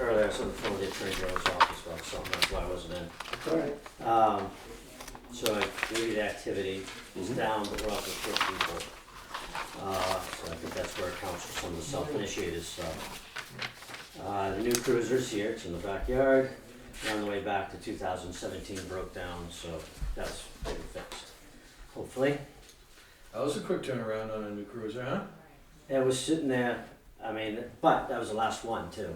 Earlier, I was on the phone with the Attorney General's office about something, that's why I wasn't in. All right. So I gave you the activity, it's Mhm. down, but we're up to 4 people. So I think that's where it counts for some of the self-initiated stuff. The new cruiser's here, it's in the backyard. On the way back to 2017 broke down, so that's getting fixed, hopefully. That was a quick turnaround on a new cruiser, huh? It was sitting there, I mean, but that was the last one too.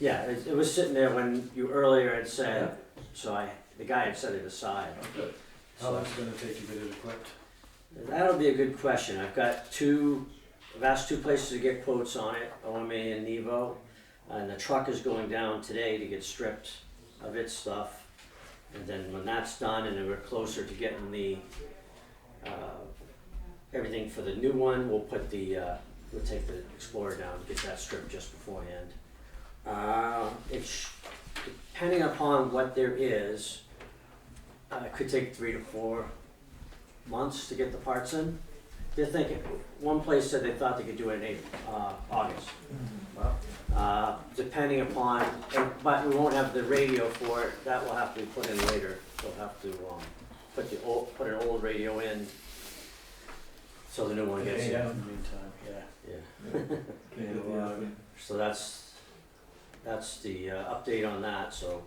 Yeah, it was sitting there when you earlier had said, so the guy had set it aside. How long's it gonna take to get it equipped? That'll be a good question. I've asked 2 places to get quotes on it, OMA and Nevo. And the truck is going down today to get stripped of its stuff. And then when that's done and we're closer to getting the, everything for the new one, we'll put we'll take the Explorer down, get that stripped just beforehand. Depending upon what there is, it could take 3 to 4 months to get the parts in. They're thinking, one place said they thought they could do it in August. Depending upon, but we won't have the radio for it, that will have to be put in later. We'll have to put an old radio in, so the new one gets In in. the meantime, yeah. Yeah. Can't get the other. So that's the update on that, so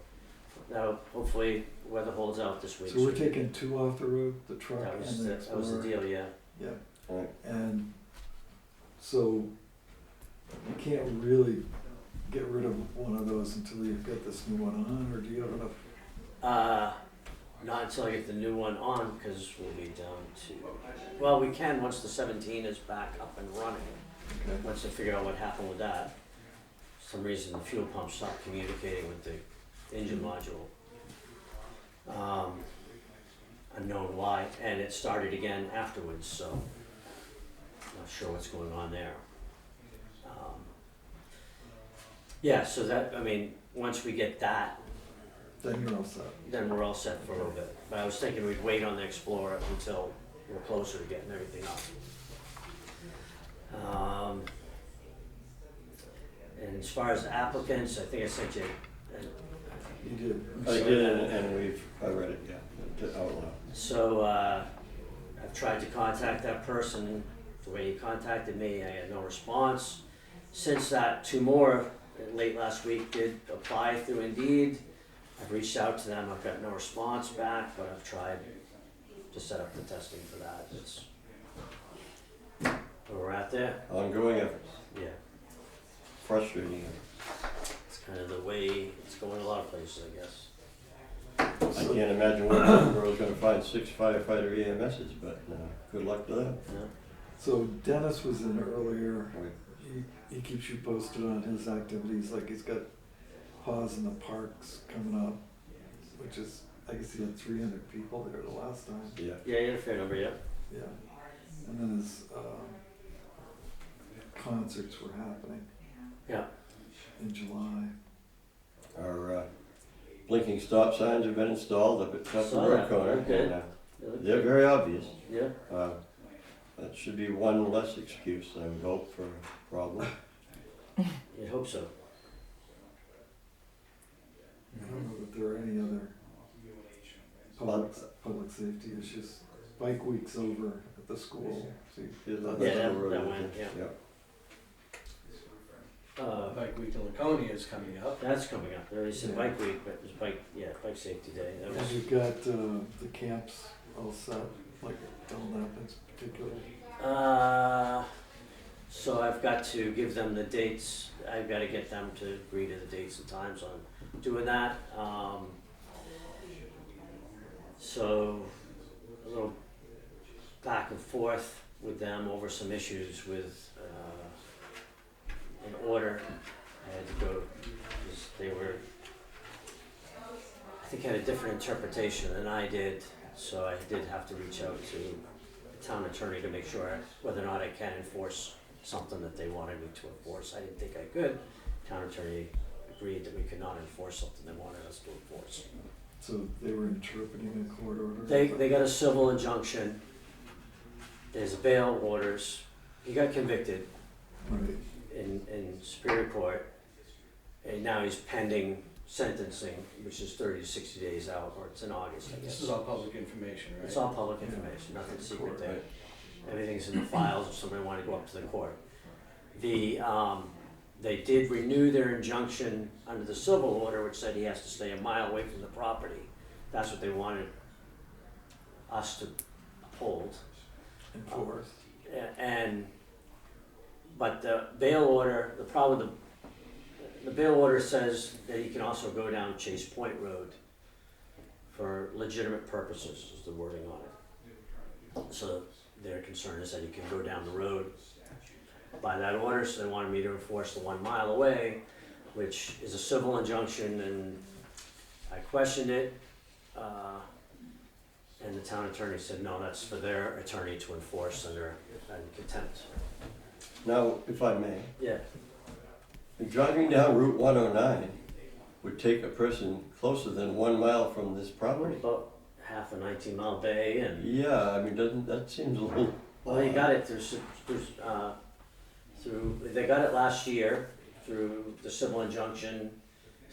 that'll, hopefully weather holds out this week. So we're taking 2 off the road, the truck That was and the that was the Explorer. deal, yeah. Yeah, All right. and so you can't really get rid of one of those until you've got this new one on, or do you have enough? Not until I get the new one on, because we'll be down to, well, we can once the 17 is back up and running. Okay. Once they figure out what happened with that. For some reason, the fuel pump stopped communicating with the engine module. Unknown why, and it started again afterwards, so not sure what's going on there. Yeah, so that, I mean, once we get that, Then you're all set. then we're all set for a little bit. But I was thinking we'd wait on the Explorer until we're closer to getting everything up. And as far as applicants, I think I sent you, You did. I did, and I read it, yeah, out loud. so I've tried to contact that person the way he contacted me. I had no response. Since that, 2 more late last week did apply through Indeed. I've reached out to them. I've got no response back, but I've tried to set up the testing for that. It's where we're at there. Ongoing efforts, Yeah. frustrating. It's kind of the way it's going a lot of places, I guess. I can't imagine what Hillsboro's gonna find 6 firefighter EMSs, but good luck to them. Yeah. So Dennis was in earlier. He keeps you posted on his activities, like he's got Paws in the Parks coming up, which is, I guess he had 300 people there the last time. Yeah. Yeah, you had a fair number, yeah. Yeah. And then his concerts were happening Yeah. in July. Our blinking stop signs have been installed up at Tufton Saw Road that. corner. Okay. And, They look they're good. very obvious. Yeah. That should be one less excuse, I would hope, for a problem. You'd hope so. I don't know that there are any other public safety issues. Bike week's over at the school. See, Yeah, Yeah, that went, yeah. Bike week in Laconia is coming up. That's coming up. There is a Yeah. bike week, but there's bike safety day. That and was, you've got the camps all set, like Belknap's particularly. so I've got to give them the dates. I've got to get them to agree to the dates and times on doing that. So a little back and forth with them over some issues with an order. I had to go because they were, I think, had a different interpretation than I did. So I did have to reach out to the town attorney to make sure whether or not I can enforce something that they wanted me to enforce. I didn't think I could. Town attorney agreed that we could not enforce something they wanted us to enforce. So they were interpreting a court order? They got a civil injunction. There's bail orders. He got convicted Right. in Superior Court, and now he's pending sentencing, which is 30 to 60 days out, or it's in August, I This guess. is all public information, right? It's all public information, nothing secret there. Everything's in the files if somebody wanted to go up to the court. They did renew their injunction under the civil order, which said he has to stay a mile away from the property. That's what they wanted us to uphold. Enforced. But the bail order, the problem with the bail order says that he can also go down Chase Point Road for legitimate purposes, is the wording on it. So their concern is that he can go down the road by that order, so they wanted me to enforce the 1 mile away, which is a civil injunction, and I questioned it. And the town attorney said, no, that's for their attorney to enforce under contempt. Now, if I may, Yeah. driving down Route 109 would take a person closer than 1 mile from this property. About half a 19-mile bay, and Yeah, I mean, doesn't that seems a little? well, you got it. There's through they got it last year through the civil injunction,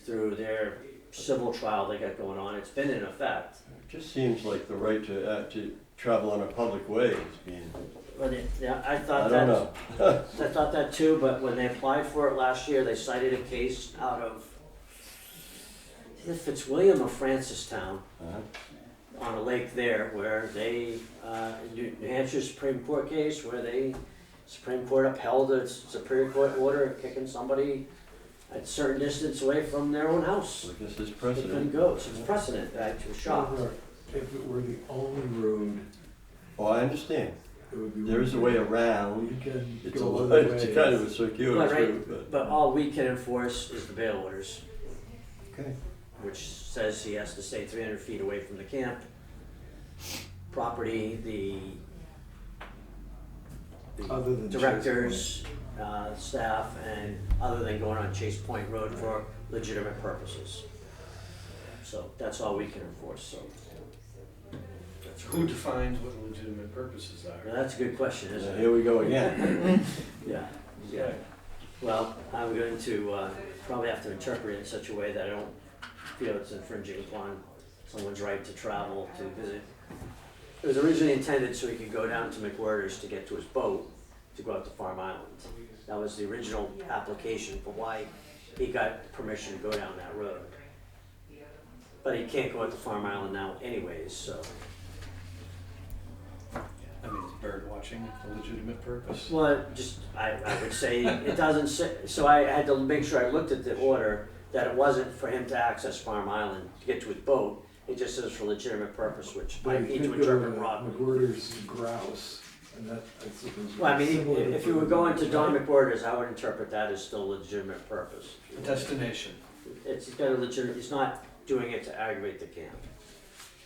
through their civil trial they got going on. It's been in effect. It just seems like the right to travel on a public way is being. But yeah, I I thought don't that. know. I thought that too. But when they applied for it last year, they cited a case out of either Fitzwilliam or Francistown. On a lake there where they, New Hampshire Supreme Court case where Supreme Court upheld a Superior Court order kicking somebody at a certain distance away from their own house. I guess it's They couldn't precedent. go, so it's precedent, that was shocked. If it were the only road, Oh, I understand. it would be. There is a way around. You can It's go a, other it's a ways. kind of a circuitous Right, route, but all we can enforce is the bail orders, okay. which says he has to stay 300 feet away from the camp property, Other than Chase directors, staff, and other than going on Chase Point Road for legitimate purposes. So that's all we can enforce, so. That's Who defines what legitimate purposes are? Now, that's a good question, isn't it? Here we go again. Yeah, yeah. Well, I'm going to probably have to interpret it in such a way that I don't feel it's infringing upon someone's right to travel to visit. It was originally intended so he could go down to McWhirter's to get to his boat to go out to Farm Island. That was the original application for why he got permission to go down that road. But he can't go out to Farm Island now anyways, so. I mean, is bird watching a legitimate purpose? Well, just, I would say, it doesn't say, so I had to make sure I looked at the order that it wasn't for him to access Farm Island to get to his boat. It just says for legitimate purpose, which I But need you to could go interpret wrong. McWhorter's grouse, and that, I suppose. Well, I mean, similar if you were going to Don right? McWhorter's, I would interpret that as still legitimate purpose. A destination. It's got a legitimate, he's not doing it to aggravate the camp.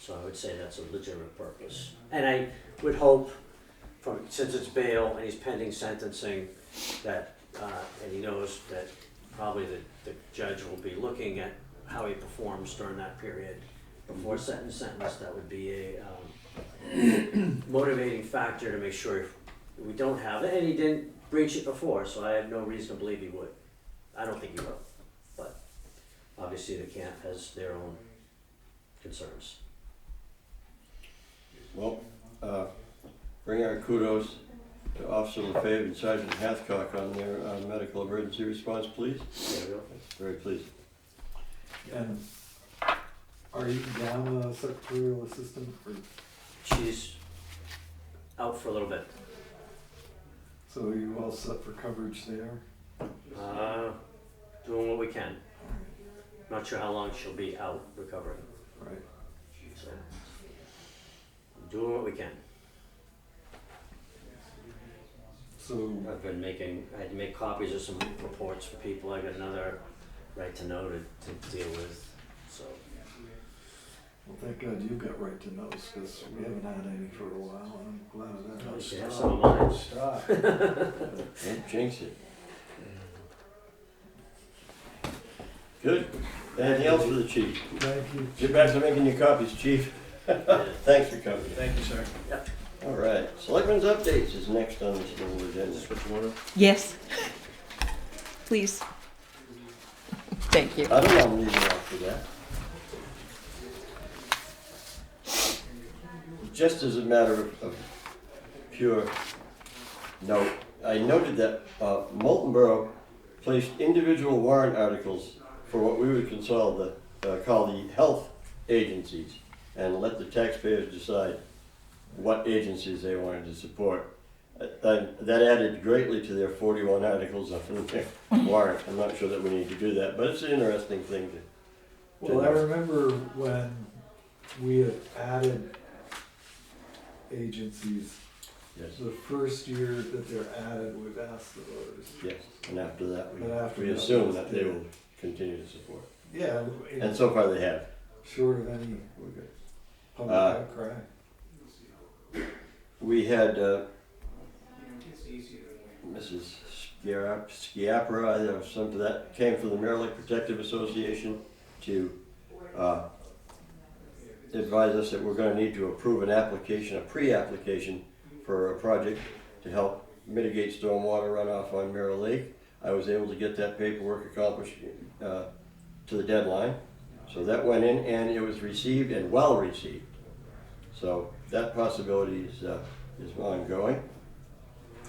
So I would say that's a legitimate purpose. And I would hope, since it's bail and he's pending sentencing, that, and he knows that probably the judge will be looking at how he performs during that period before setting sentence. That would be a motivating factor to make sure we don't have it. And he didn't breach it before, so I have no reason to believe he would. I don't think he will, but obviously the camp has their own concerns. Well, bring our kudos to Officer LaFave and Sergeant Hathcock on their medical emergency response, please. There we go. Very pleased. And are you down a secretarial assistant, or, She's out for a little bit. so are you all set for coverage there? Doing what we can. Not sure how long she'll be out recovering. Right. So, doing what we can. So, I've been I had to make copies of some reports for people. I got another right to know to deal with, so. well, thank God you got right to knows, because we haven't had any for a while, and I'm glad of Oh, that. you have some of mine. Stop. Don't jinx it. Good. Anything else for the chief? Thank you. Get back to making your copies, chief. Thanks for coming. Thank you, sir. All right, Selectmen's updates is next on this little agenda. Is this what you wanna? Yes. Please. Thank you. I don't know, I'm leaving off for that. Just as a matter of pure note, I noted that Molten Borough placed individual warrant articles for what we would call the health agencies, and let the taxpayers decide what agencies they wanted to support. That added greatly to their 41 articles on their warrant. I'm not sure that we need to do that, but it's an interesting thing to Well, I remember when we had added agencies, Yes, the first year that they're added, we've asked the voters. yes, and after that, But after we that, assume that they will continue to support. Yeah, And so far they have. short of any We're good. public outcry. We had Mrs. Schiapra, some of that came from the Mirror Lake Protective Association to advise us that we're going to need to approve an application, a pre-application for a project to help mitigate stormwater runoff on Mirror Lake. I was able to get that paperwork accomplished to the deadline. So that went in and it was received and well received. So that possibility is ongoing.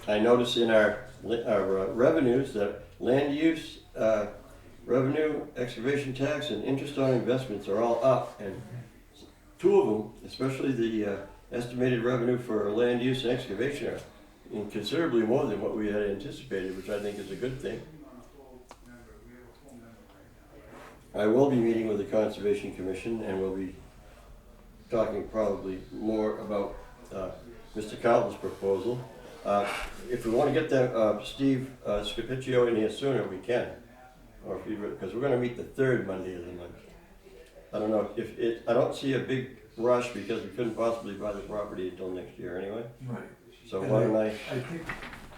I noticed in our revenues that land use, revenue, excavation tax, and interest on investments are all up. And two of them, especially the estimated revenue for land use and excavation, are considerably more than what we had anticipated, which I think is a good thing. I will be meeting with the Conservation Commission, and we'll be talking probably more about Mr. Carlton's proposal. If we want to get that Steve Scapicchio in here sooner, we can. Or if because we're going to meet the third Monday of the month. I don't know if it. I don't see a big rush because we couldn't possibly buy the property until next year anyway. Right. So And why don't I? I think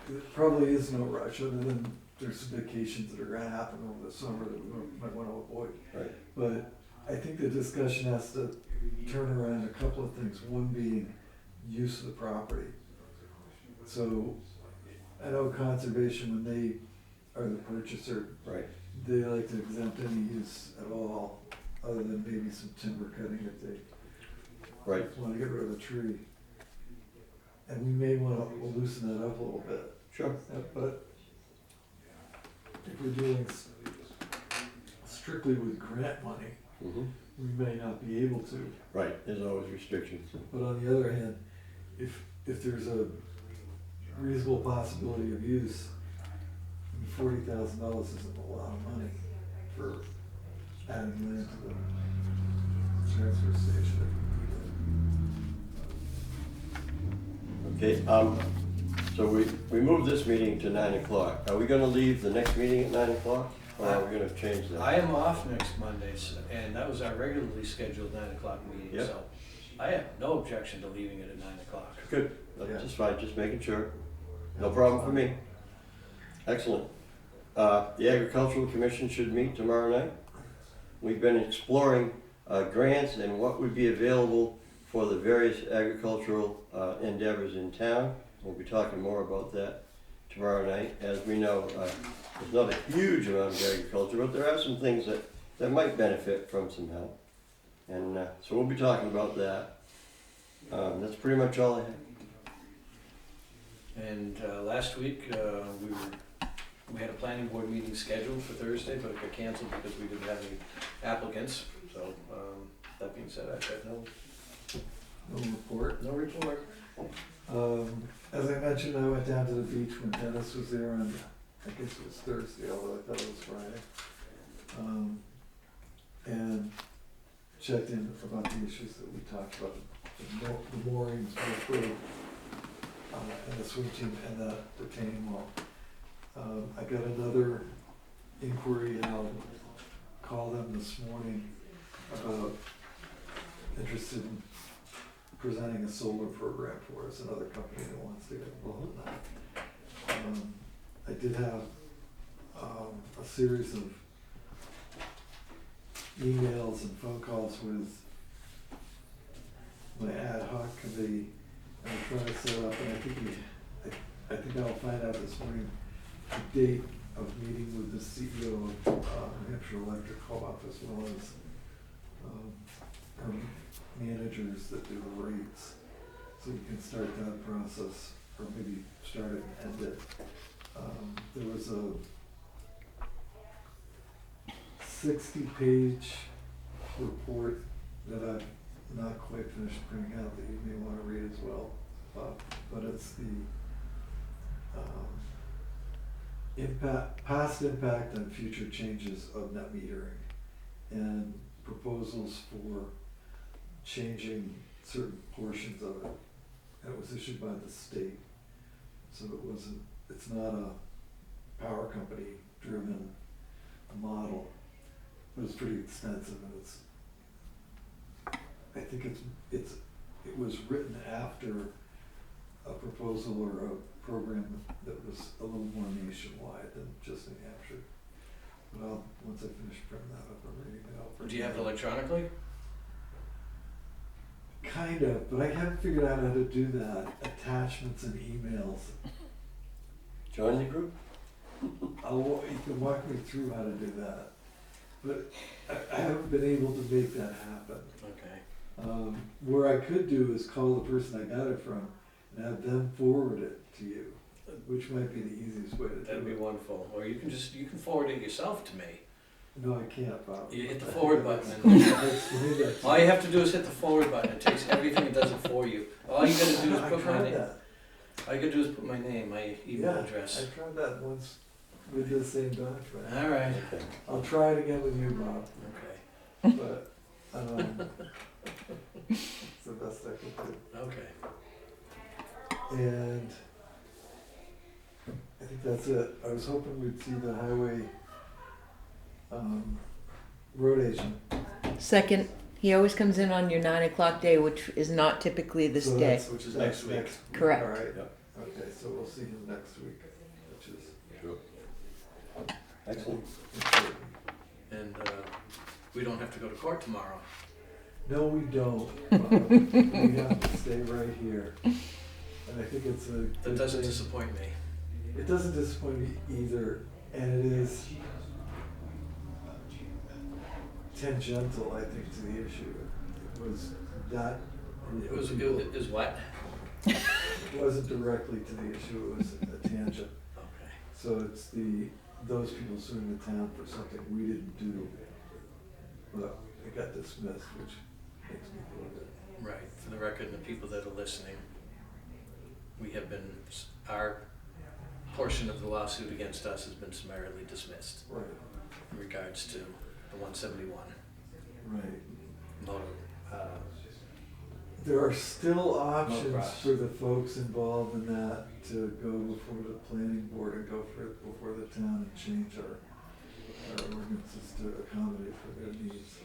there probably is no rush, other than there's some vacations that are gonna happen over the summer that we might wanna avoid. Right. But I think the discussion has to turn around a couple of things, one being use of the property. So, I know conservation, when they are the purchaser, Right. they like to exempt any use at all, other than maybe some timber cutting if they Right. wanna get rid of a tree. And we may wanna loosen that up a little bit. Sure. But if we're dealing strictly with grant money, Mm-hmm. we may not be able to. Right. There's always restrictions. But on the other hand, if there's a reasonable possibility of use, $40,000 isn't a lot of money for adding land to the transfer station if we need it. Okay, so we moved this meeting to 9 o'clock. Are we gonna leave the next meeting at 9 o'clock? Or are we gonna change that? I am off next Mondays, and that was our regularly scheduled 9 o'clock meeting, Yep. so I have no objection to leaving it at 9 o'clock. Good, Yeah. that's just fine, just making sure. No problem for me. Excellent. The Agricultural Commission should meet tomorrow night. We've been exploring grants and what would be available for the various agricultural endeavors in town. We'll be talking more about that tomorrow night. As we know, there's not a huge amount of agriculture, but there are some things that might benefit from some help. And so we'll be talking about that. That's pretty much all I have. And last week, we had a planning board meeting scheduled for Thursday, but it got canceled because we didn't have any applicants. So, that being said, I've got No report. no report. As I mentioned, I went down to the beach when Dennis was there on, I guess it was Thursday, although I thought it was Friday. And checked in about the issues that we talked about, the moorings were approved, and the swim team and the retaining wall. I got another inquiry, and I'll call them this morning about interested in presenting a solar program for us, another company that wants to get involved in that. I did have a series of emails and phone calls with my ad hoc committee, and I'm trying to set up, and I think I'll find out this morning the date of meeting with the CEO of New Hampshire Electric Co-op, as well as our managers that do the rates, so we can start that process, or maybe start it and end it. There was a 60-page report that I've not quite finished printing out that you may want to read as well, but it's the past impact and future changes of net metering, and proposals for changing certain portions of it. And it was issued by the state, so it's not a power company driven model, but it's pretty extensive, and I think it was written after a proposal or a program that was a little more nationwide than just New Hampshire. But once I finish printing that up, I'm reading it out. Do you have it electronically? Kind of, but I haven't figured out how to do that. Attachments and emails. Join the group? You can walk me through how to do that. But I haven't been able to make that happen. Okay. Where I could do is call the person I got it from and have them forward it to you, which might be the easiest way to do it. That'd be wonderful. Or you can forward it yourself to me. No, I can't, Bob. You hit the forward button. Explain that to All me. you have to do is hit the forward button. It takes everything and does it for you. All you gotta do is I put my tried name. that. All you gotta do is put my name, my email address. I tried that once with the same document. All right. Okay. I'll try it again with you, Bob, Okay. but, it's the best I can do. Okay. And I think that's it. I was hoping we'd see the highway, road agent. Second, he always comes in on your 9 o'clock day, which is not typically this So day. that's- Which is that's next week. Correct. All right. Yep. Okay, so we'll see him next week, which is Sure. Excellent. important. And we don't have to go to court tomorrow. No, we don't. We have to stay right here. And I think it's a That good doesn't thing. disappoint me. It doesn't disappoint me either, and it is tangential, I think, to the issue. It was that group It of was people. it is what? It wasn't directly to the issue, it was a tangent. Okay. So it's those people suing the town for something we didn't do, but it got dismissed, which makes me feel good. Right. For the record, and the people that are listening, we have been, our portion of the lawsuit against us has been summarily dismissed Right. in regards to the 171 Right. motor. There are still options cross. for the folks involved in that to go before the planning board and go for it before the town and change our ordinances to accommodate for their needs.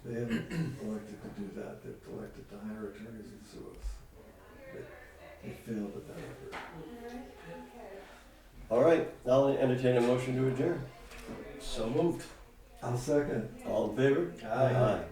They haven't elected to do that, they've elected to hire attorneys and sue us. They failed at that effort. All right, I'll entertain a motion to adjourn. So moved. I'll second. All in favor? Aye. Aye.